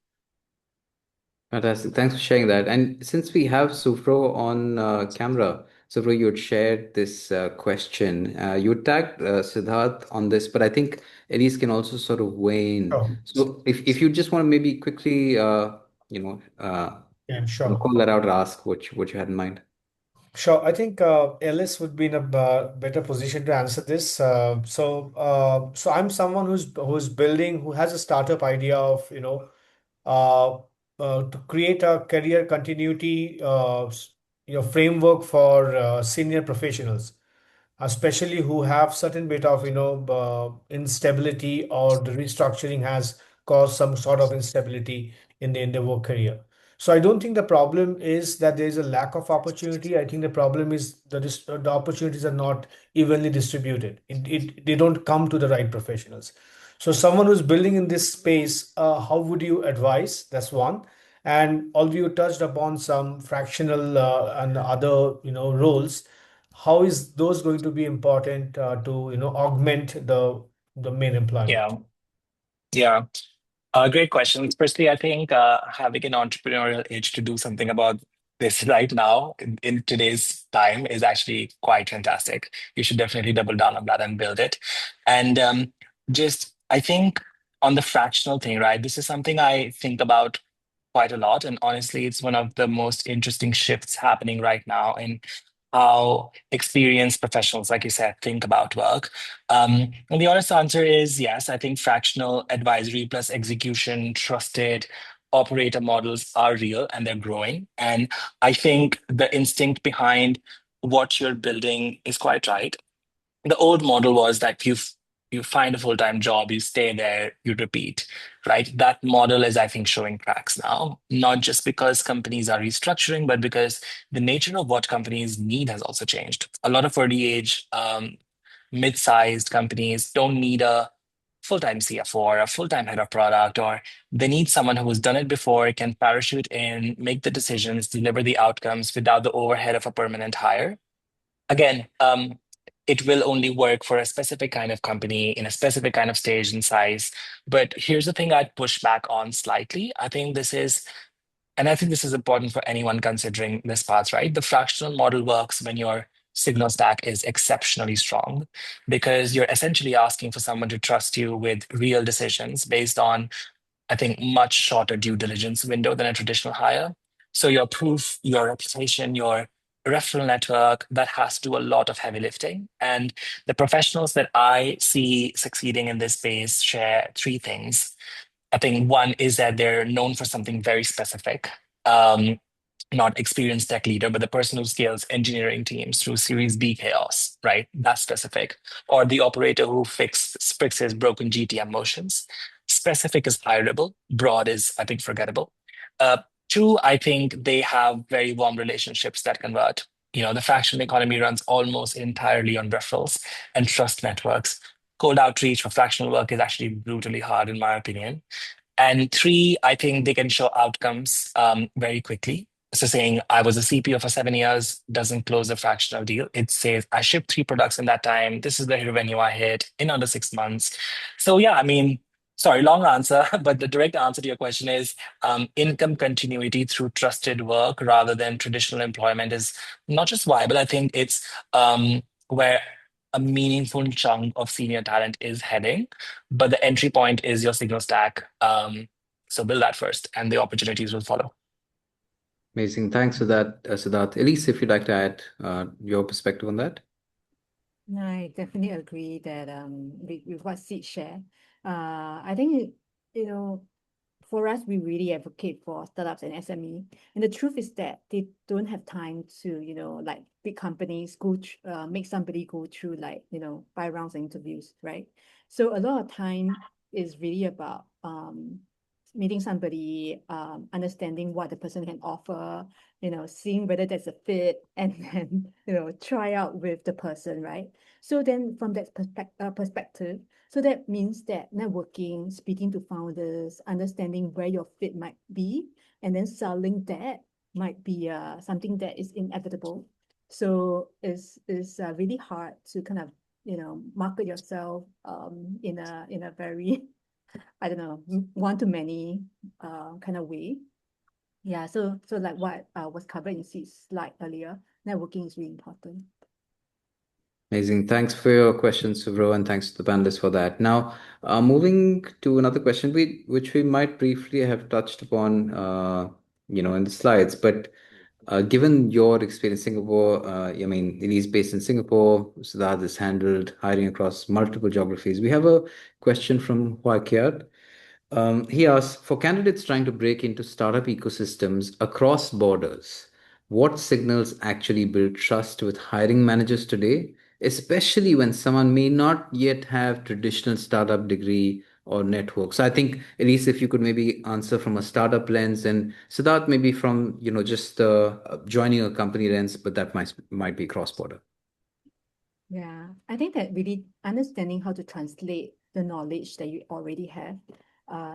B: Fantastic. Thanks for sharing that. And since we have Sufro on camera, Sufro, you had shared this question. You tagged Siddharth on this, but I think Elise can also sort of weigh in.
E: Sure.
B: So if you just want to maybe quickly, you know, uh,
E: Yeah, sure.
B: call that out or ask what you had in mind.
E: Sure. I think Ellis would be in a better position to answer this. So I'm someone who's building, who has a startup idea of, uh, to create a career continuity, framework for senior professionals, especially who have certain bit of instability, or the restructuring has caused some sort of instability in their work career. So I don't think the problem is that there is a lack of opportunity. I think the problem is that the opportunities are not evenly distributed. They don't come to the right professionals. So someone who's building in this space, how would you advise? That's one. And although you touched upon some fractional and other roles, how is those going to be important to augment the main employment?
C: Yeah, yeah. Great question. Firstly, I think having an entrepreneurial itch to do something about this right now in today's time is actually quite fantastic. You should definitely double down on that and build it. And I think on the fractional thing, right? This is something I think about quite a lot. And honestly, it's one of the most interesting shifts happening right now in how experienced professionals, like you said, think about work. And the honest answer is yes, I think fractional advisory plus execution, trusted, operator models are real and they're growing. And I think the instinct behind what you're building is quite right. The old model was that you find a full-time job, you stay there, you repeat, right? That model is, I think, showing cracks now, not just because companies are restructuring, but because the nature of what companies need has also changed. A lot of early age, mid-sized companies don't need a full-time CFO or a full-time head of product, or they need someone who has done it before, can parachute in, make the decisions, deliver the outcomes without the overhead of a permanent hire. Again, it will only work for a specific kind of company in a specific kind of stage and size. But here's the thing I'd push back on slightly. I think this is important for anyone considering this path, right? The fractional model works when your signal stack is exceptionally strong, because you're essentially asking for someone to trust you with real decisions based on, I think, much shorter due diligence window than a traditional hire. So your proof, your reputation, your referral network, that has to do a lot of heavy lifting. And the professionals that I see succeeding in this space share three things. I think one is that they're known for something very specific. Not experienced tech leader, but the person who scales engineering teams through Series B chaos, right? That's specific. Or the operator who fixes broken GTM motions. Specific is hireable. Broad is, I think, forgettable. Uh, Two, I think they have very warm relationships that convert. The fractional economy runs almost entirely on referrals and trust networks. Cold outreach for fractional work is actually brutally hard, in my opinion. And three, I think they can show outcomes very quickly. So saying I was a CPO for 7 years doesn't close a fractional deal. It says I shipped 3 products in that time. This is the revenue I hit in under 6 months. So yeah, I mean, sorry, long answer, but the direct answer to your question is income continuity through trusted work rather than traditional employment is not just viable. I think it's where a meaningful chunk of senior talent is heading, but the entry point is your signal stack. So build that first, and the opportunities will follow.
B: Amazing. Thanks for that, Siddharth. Elise, if you'd like to add your perspective on that.
A: No, I definitely agree that with what Sid shared. I think for us, we really advocate for startups and SME. And the truth is that they don't have time to, like big companies make somebody go through 5 rounds of interviews, right? So a lot of time is really about meeting somebody, understanding what the person can offer, seeing whether there's a fit, and then, try out with the person, right? So then from that perspective, so that means that networking, speaking to founders, understanding where your fit might be, and then selling that might be something that is inevitable. So it's really hard to kind of market yourself in a very I don't know, one to many kind of way. Yeah, so like what was covered in Sid's slide earlier, networking is really important.
B: Amazing. Thanks for your questions, Subro, and thanks to the panelists for that. Now, moving to another question, which we might briefly have touched upon, in the slides, but given your experience in Singapore, I mean, Elise based in Singapore, Siddharth has handled hiring across multiple geographies. We have a question from Hua Kiat. He asks, for candidates trying to break into startup ecosystems across borders, what signals actually build trust with hiring managers today, especially when someone may not yet have traditional startup degree or network? So I think, Elise, if you could maybe answer from a startup lens, and Siddharth maybe from, just joining a company lens, but that might be cross-border.
A: Yeah, I think that really understanding how to translate the knowledge that you already have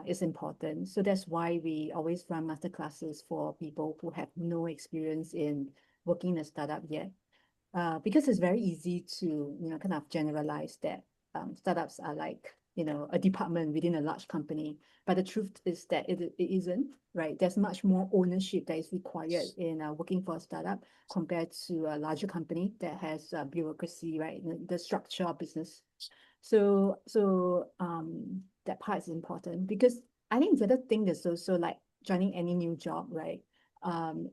A: is important. So that's why we always run master classes for people who have no experience in working in a startup yet. Because it's very easy to, kind of generalize that startups are like, a department within a large company. But the truth is that it isn't, right? There's much more ownership that is required in working for a startup compared to a larger company that has bureaucracy, right? The structure of business. So that part is important, because I think the other thing is also like joining any new job, right?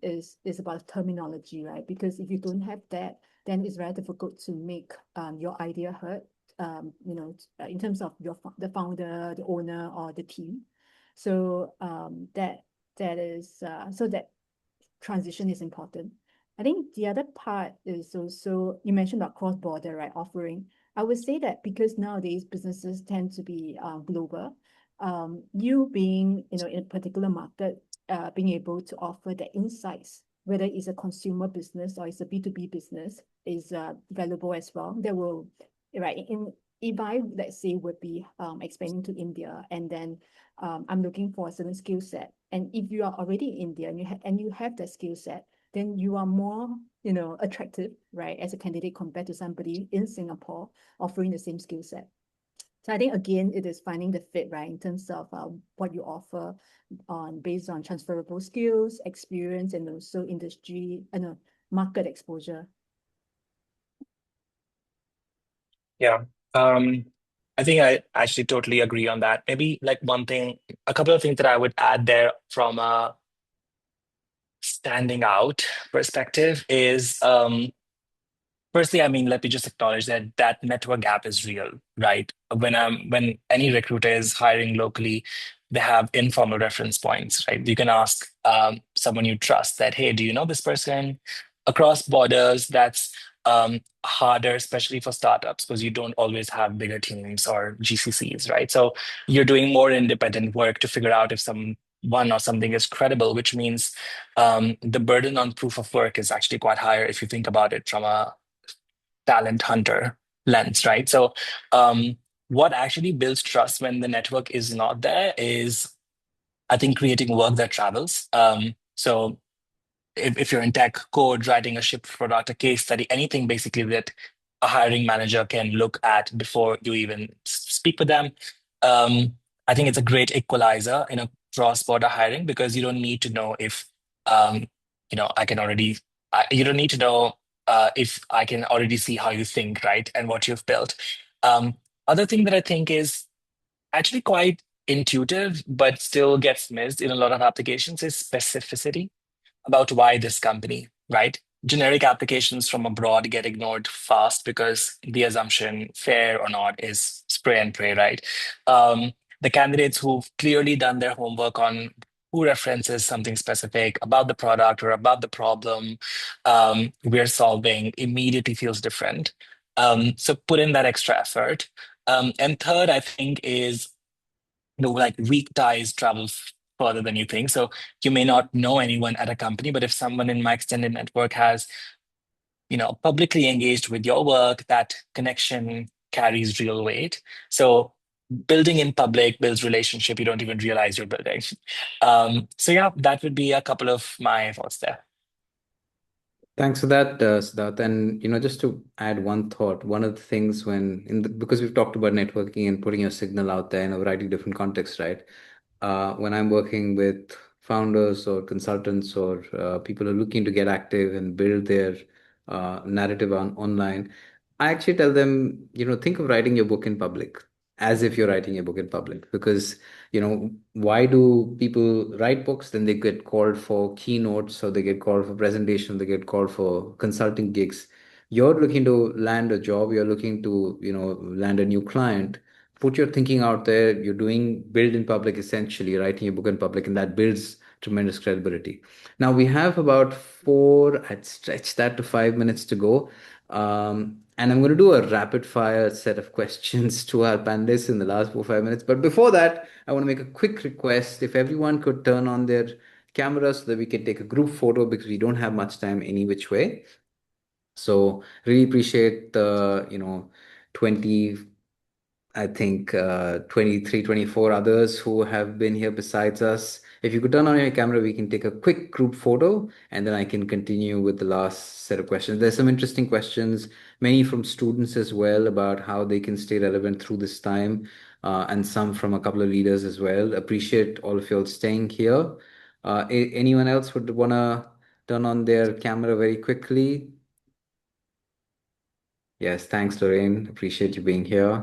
A: Is about terminology, right? Because if you don't have that, then it's very difficult to make your idea heard, in terms of the founder, the owner, or the team. So that that is so that transition is important. I think the other part is also, you mentioned about cross-border, right, offering. I would say that because nowadays businesses tend to be global, you being, in a particular market, being able to offer the insights, whether it's a consumer business or it's a B2B business, is valuable as well. That will, right, if I, let's say, would be expanding to India, and then I'm looking for a certain skill set. And if you are already in India and you have that skill set, then you are more, attractive, right, as a candidate compared to somebody in Singapore offering the same skill set. So I think again, it is finding the fit, right, in terms of what you offer based on transferable skills, experience, and also industry and market exposure.
C: Yeah. I think I actually totally agree on that. Maybe like a couple of things that I would add there from a standing out perspective is firstly, I mean, let me just acknowledge that network gap is real, right? When any recruiter is hiring locally, they have informal reference points, right? You can ask someone you trust that, hey, do you know this person? Across borders, that's harder, especially for startups, because you don't always have bigger teams or GCCs, right? So you're doing more independent work to figure out if someone or something is credible, which means the burden on proof of work is actually quite higher if you think about it from a talent hunter lens, right? So, what actually builds trust when the network is not there is, I think, creating work that travels. So, if you're in tech, code, writing a shipped product, a case study, anything basically that a hiring manager can look at before you even speak with them. Um, I think it's a great equalizer in a cross-border hiring because you don't need to know if, um, I can already, you don't need to know if I can already see how you think, right? And what you've built. Um, Other thing that I think is actually quite intuitive, but still gets missed in a lot of applications is specificity about why this company, right? Generic applications from abroad get ignored fast because the assumption, fair or not, is spray and pray, right? The candidates who've clearly done their homework on who references something specific about the product or about the problem we're solving immediately feels different. So put in that extra effort. And third, I think, is like weak ties travel further than you think. So you may not know anyone at a company, but if someone in my extended network has, publicly engaged with your work, that connection carries real weight. So building in public builds relationship you don't even realize you're building. So yeah, that would be a couple of my thoughts there.
B: Thanks for that, Siddharth. And just to add one thought, one of the things because we've talked about networking and putting your signal out there in a variety of different contexts, right? When I'm working with founders or consultants or people who are looking to get active and build their narrative online, I actually tell them, think of writing your book in public as if you're writing a book in public. Because, why do people write books? Then they get called for keynotes, or they get called for presentation, they get called for consulting gigs. You're looking to land a job, you're looking to, land a new client. Put your thinking out there. You're doing build in public, essentially writing a book in public, and that builds tremendous credibility. Now we have about I'd stretch that to 5 minutes to go. And I'm going to do a rapid fire set of questions to our panelists in the last 4 5 minutes. But before that, I want to make a quick request. If everyone could turn on their cameras so that we can take a group photo, because we don't have much time any which way. So really appreciate the, 20, I think 23, 24 others who have been here besides us. If you could turn on your camera, we can take a quick group photo and then I can continue with the last set of questions. There's some interesting questions, many from students as well, about how they can stay relevant through this time, and some from a couple of leaders as well. Appreciate all of you all staying here. Anyone else would want to turn on their camera very quickly? Yes, thanks, Lorraine. Appreciate you being here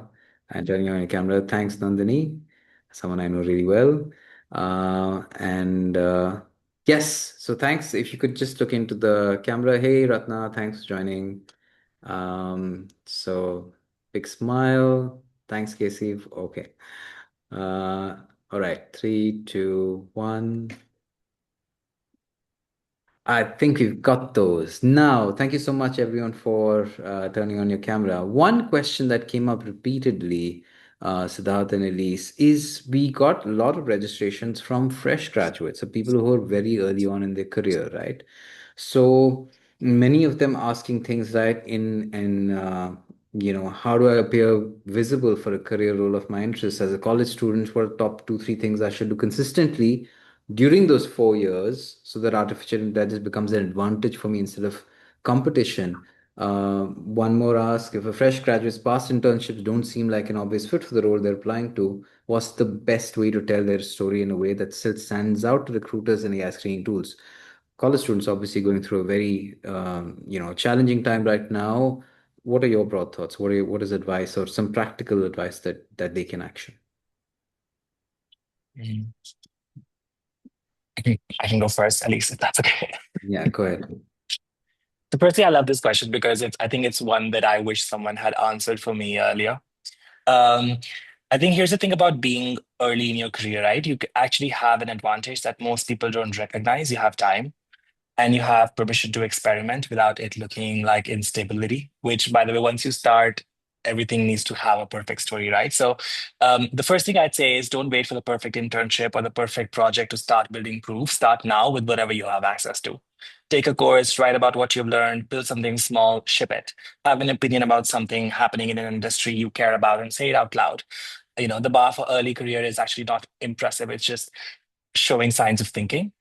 B: and turning on your camera. Thanks, Nandini, someone I know really well. And yes, so thanks. If you could just look into the camera. Hey, Ratna, thanks for joining. So big smile. Thanks, Casey. Okay. All right, 3, 2, 1. I think we've got those. Now, thank you so much, everyone, for turning on your camera. One question that came up repeatedly, Siddharth and Elise, is we got a lot of registrations from fresh graduates, so people who are very early on in their career, right? So many of them asking things like how do I appear visible for a career role of my interest as a college student? What are the top two, three things I should do consistently during those 4 years so that artificial intelligence becomes an advantage for me instead of competition. One more ask, if a fresh graduate's past internships don't seem like an obvious fit for the role they're applying to, what's the best way to tell their story in a way that still stands out to recruiters and AI screening tools? College students obviously going through a very challenging time right now. What are your broad thoughts? What is advice or some practical advice that they can action?
C: Mm. I can go first, at least, if that's okay.
B: Yeah, go ahead.
C: So personally, I love this question because I think it's one that I wish someone had answered for me earlier. Um, I think here's the thing about being early in your career, right? You actually have an advantage that most people don't recognize. You have time and you have permission to experiment without it looking like instability, which, by the way, once you start, everything needs to have a perfect story, right? So the first thing I'd say is don't wait for the perfect internship or the perfect project to start building proof. Start now with whatever you have access to. Take a course, write about what you've learned, build something small, ship it. Have an opinion about something happening in an industry you care about and say it out loud. The bar for early career is actually not impressive. It's just showing signs of thinking.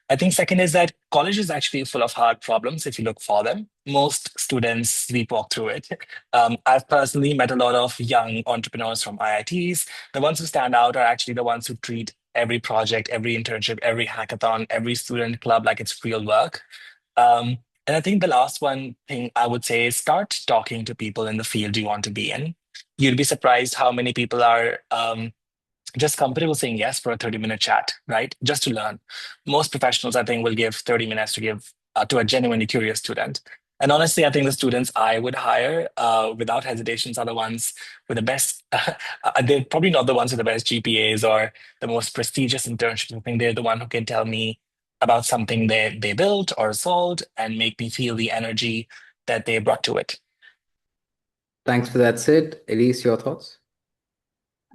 C: I think second is that college is actually full of hard problems if you look for them. Most students sleepwalk through it. I've personally met a lot of young entrepreneurs from IITs. The ones who stand out are actually the ones who treat every project, every internship, every hackathon, every student club like it's real work. And I think the last one thing I would say is start talking to people in the field you want to be in. You'd be surprised how many people are just comfortable saying yes for a 30-minute chat, right? Just to learn. Most professionals, I think, will give 30 minutes to give to a genuinely curious student. And honestly, I think the students I would hire without hesitations are the ones with the best, they're probably not the ones with the best GPAs or the most prestigious internships. I think they're the one who can tell me about something they built or sold and make me feel the energy that they brought to it.
B: Thanks for that, Sid. Elise, your thoughts?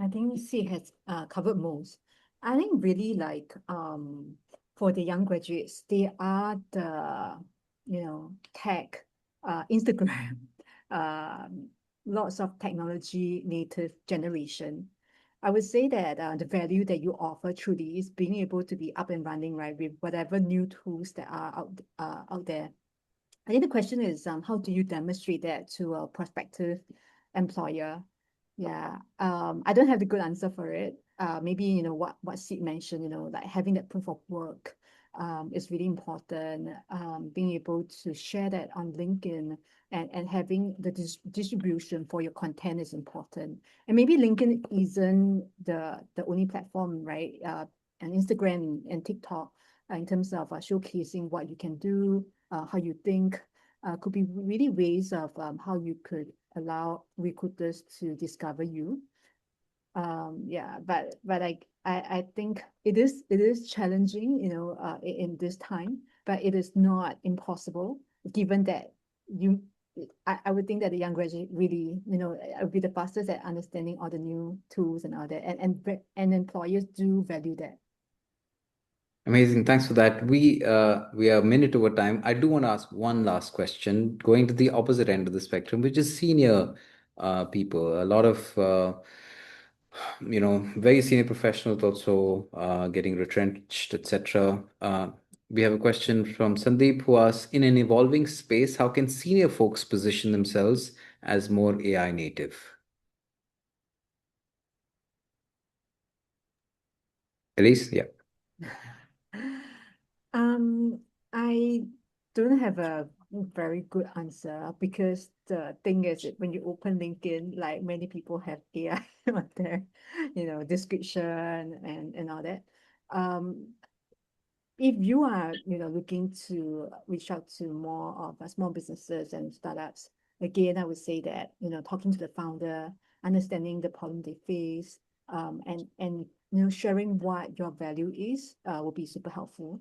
A: I think Sid has covered most. I think really for the young graduates, they are the tech, Instagram, lots of technology native generation. I would say that the value that you offer truly is being able to be up and running, right, with whatever new tools that are out there. I think the question is, how do you demonstrate that to a prospective employer? Yeah, I don't have the good answer for it. Maybe what Sid mentioned, like having that proof of work, is really important. Being able to share that on LinkedIn and having the distribution for your content is important. And maybe LinkedIn isn't the only platform, right? And Instagram and TikTok, in terms of showcasing what you can do, how you think, could be really ways of how you could allow recruiters to discover you. Yeah, but I think it is challenging, in this time, but it is not impossible, given that you I would think that the young graduate really, would be the fastest at understanding all the new tools and all that, and employers do value that.
B: Amazing. Thanks for that. We are a minute over time. I do want to ask one last question, going to the opposite end of the spectrum, which is senior people. A lot of very senior professionals also getting retrenched, etc. We have a question from Sandeep who asks, in an evolving space, how can senior folks position themselves as more AI native? Elise, yeah.
A: I don't have a very good answer, because the thing is that when you open LinkedIn, like many people have AI on their, description and all that. If you are, looking to reach out to more of small businesses and startups, again, I would say that, talking to the founder, understanding the problem they face, and sharing what your value is, will be super helpful.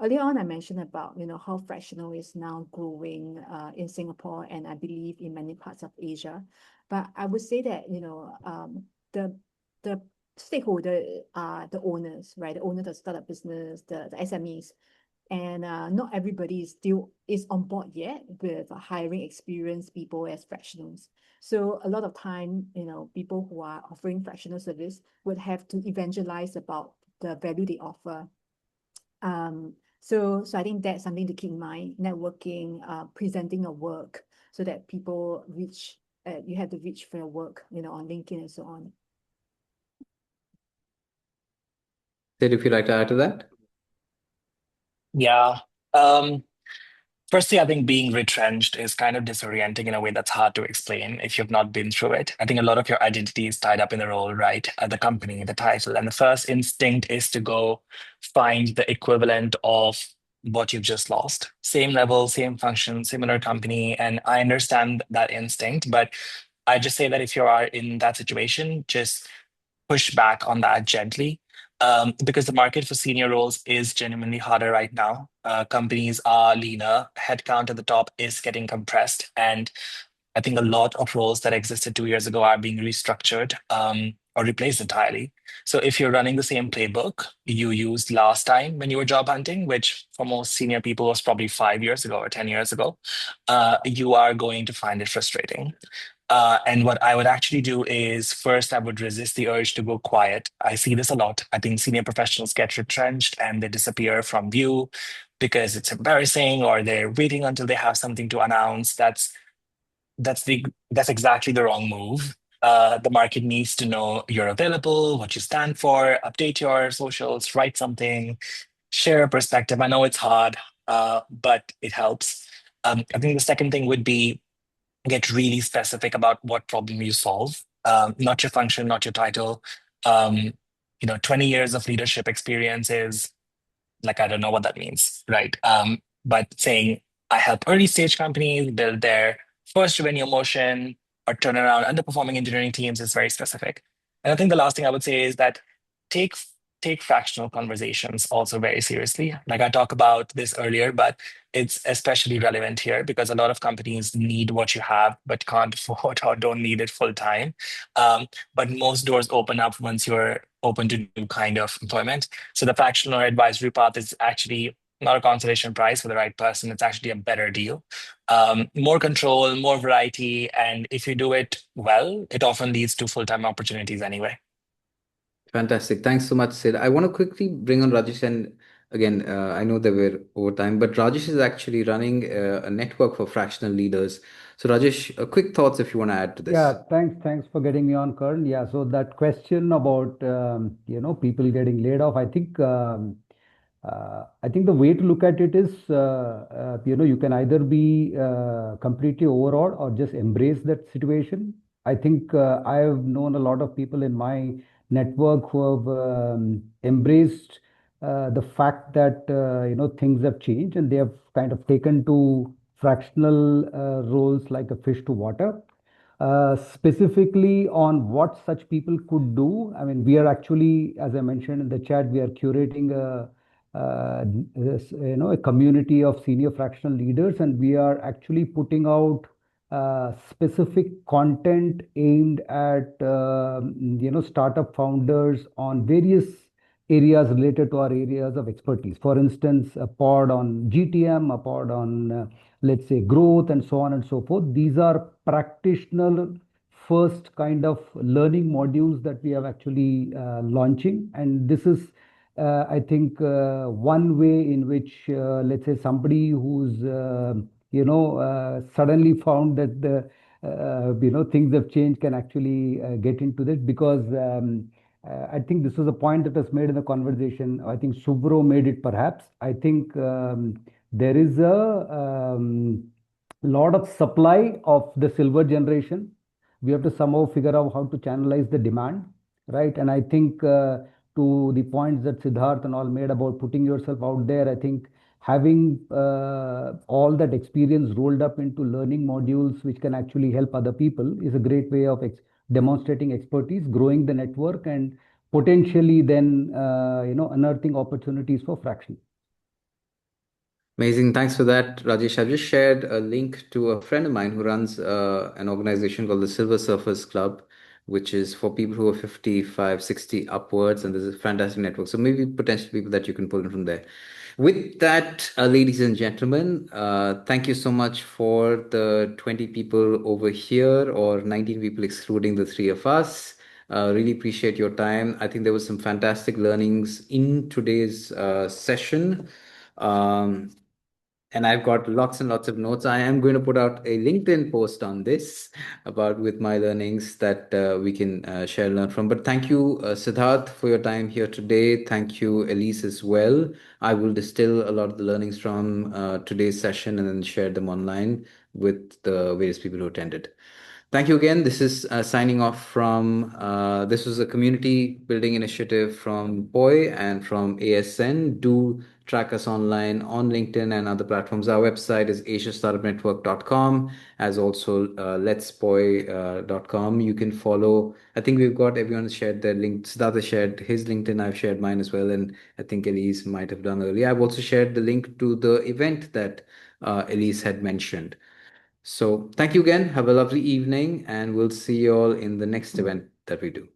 A: earlier on, I mentioned about, how fractional is now growing in Singapore and I believe in many parts of Asia. But I would say that, the the stakeholder are the owners, right? The owner of the startup business, the SMEs. And not everybody is on board yet with hiring experienced people as fractionals. So a lot of time, people who are offering fractional service would have to evangelize about the value they offer. So I think that's something to keep in mind, networking, presenting your work so that people you have to reach for your work, on LinkedIn and so on.
B: Sid, if you'd like to add to that.
C: Yeah. Um, Firstly, I think being retrenched is kind of disorienting in a way that's hard to explain if you've not been through it. I think a lot of your identity is tied up in the role, right? The company, the title. And the first instinct is to go find the equivalent of what you've just lost. Same level, same function, similar company. And I understand that instinct, but I just say that if you are in that situation, just push back on that gently. Because the market for senior roles is genuinely harder right now. Companies are leaner, headcount at the top is getting compressed, and I think a lot of roles that existed 2 years ago are being restructured or replaced entirely. So if you're running the same playbook you used last time when you were job hunting, which for most senior people was probably 5 years ago or 10 years ago, you are going to find it frustrating. And what I would actually do is first, I would resist the urge to go quiet. I see this a lot. I think senior professionals get retrenched and they disappear from view because it's embarrassing or they're waiting until they have something to announce. That's exactly the wrong move. The market needs to know you're available, what you stand for, update your socials, write something, share a perspective. I know it's hard, but it helps. I think the second thing would be get really specific about what problem you solve, not your function, not your title. 20 years of leadership experience is like, I don't know what that means, right? But saying I help early stage companies build their first revenue motion or turn around underperforming engineering teams is very specific. And I think the last thing I would say is that take take fractional conversations also very seriously. Like I talked about this earlier, but it's especially relevant here because a lot of companies need what you have but can't afford or don't need it full time. But most doors open up once you're open to new kind of employment. So the fractional or advisory path is actually not a consolation prize for the right person. It's actually a better deal. More control, more variety, and if you do it well, it often leads to full-time opportunities anyway.
B: Fantastic. Thanks so much, Sid. I want to quickly bring on Rajesh. And again, I know that we're over time, but Rajesh is actually running a network for fractional leaders. So, Rajesh, quick thoughts if you want to add to this.
F: Yeah, thanks for getting me on, Karan. Yeah, so that question about people getting laid off, I think the way to look at it is, you can either be completely overawed or just embrace that situation. I think I have known a lot of people in my network who have embraced the fact that things have changed and they have kind of taken to fractional roles like a fish to water. Specifically on what such people could do, I mean, we are actually, as I mentioned in the chat, we are curating a community of senior fractional leaders, and we are actually putting out specific content aimed at startup founders on various areas related to our areas of expertise. For instance, a pod on GTM, a pod on let's say growth, and so on and so forth. These are practitioner first kind of learning modules that we have actually launching, and this is I think one way in which let's say somebody who's suddenly found that the things have changed can actually get into this, because I think this was a point that was made in the conversation. I think Subro made it perhaps. I think there is a lot of supply of the silver generation. We have to somehow figure out how to channelize the demand, right? And I think to the points that Siddharth and all made about putting yourself out there, I think having all that experience rolled up into learning modules which can actually help other people is a great way of demonstrating expertise, growing the network, and potentially then unearthing opportunities for fraction.
B: Amazing. Thanks for that, Rajesh. I've just shared a link to a friend of mine who runs an organization called the Silver Surfers Club, which is for people who are 55, 60 upwards. And there's a fantastic network. So maybe potential people that you can pull in from there. With that, ladies and gentlemen, thank you so much for the 20 people over here, or 19 people excluding the three of us. Really appreciate your time. I think there was some fantastic learnings in today's session. Um, and I've got lots and lots of notes. I am going to put out a LinkedIn post on this about with my learnings that we can share and learn from. But thank you, Siddharth, for your time here today. Thank you, Elise, as well. I will distill a lot of the learnings from today's session and then share them online with the various people who attended. Thank you again. This is signing off from, this was a community building initiative from POI and from ASN. Do track us online on LinkedIn and other platforms. Our website is asiastartupnetwork.com, as also letspoi.com. You can follow, I think we've got everyone shared their link. Siddhartha shared his LinkedIn. I've shared mine as well. And I think Elise might have done earlier. I've also shared the link to the event that Elise had mentioned. So thank you again. Have a lovely evening, and we'll see you all in the next event that we do.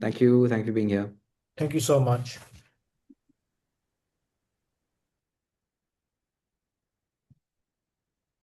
B: Thank you. Thank you for being here.
E: Thank you so much.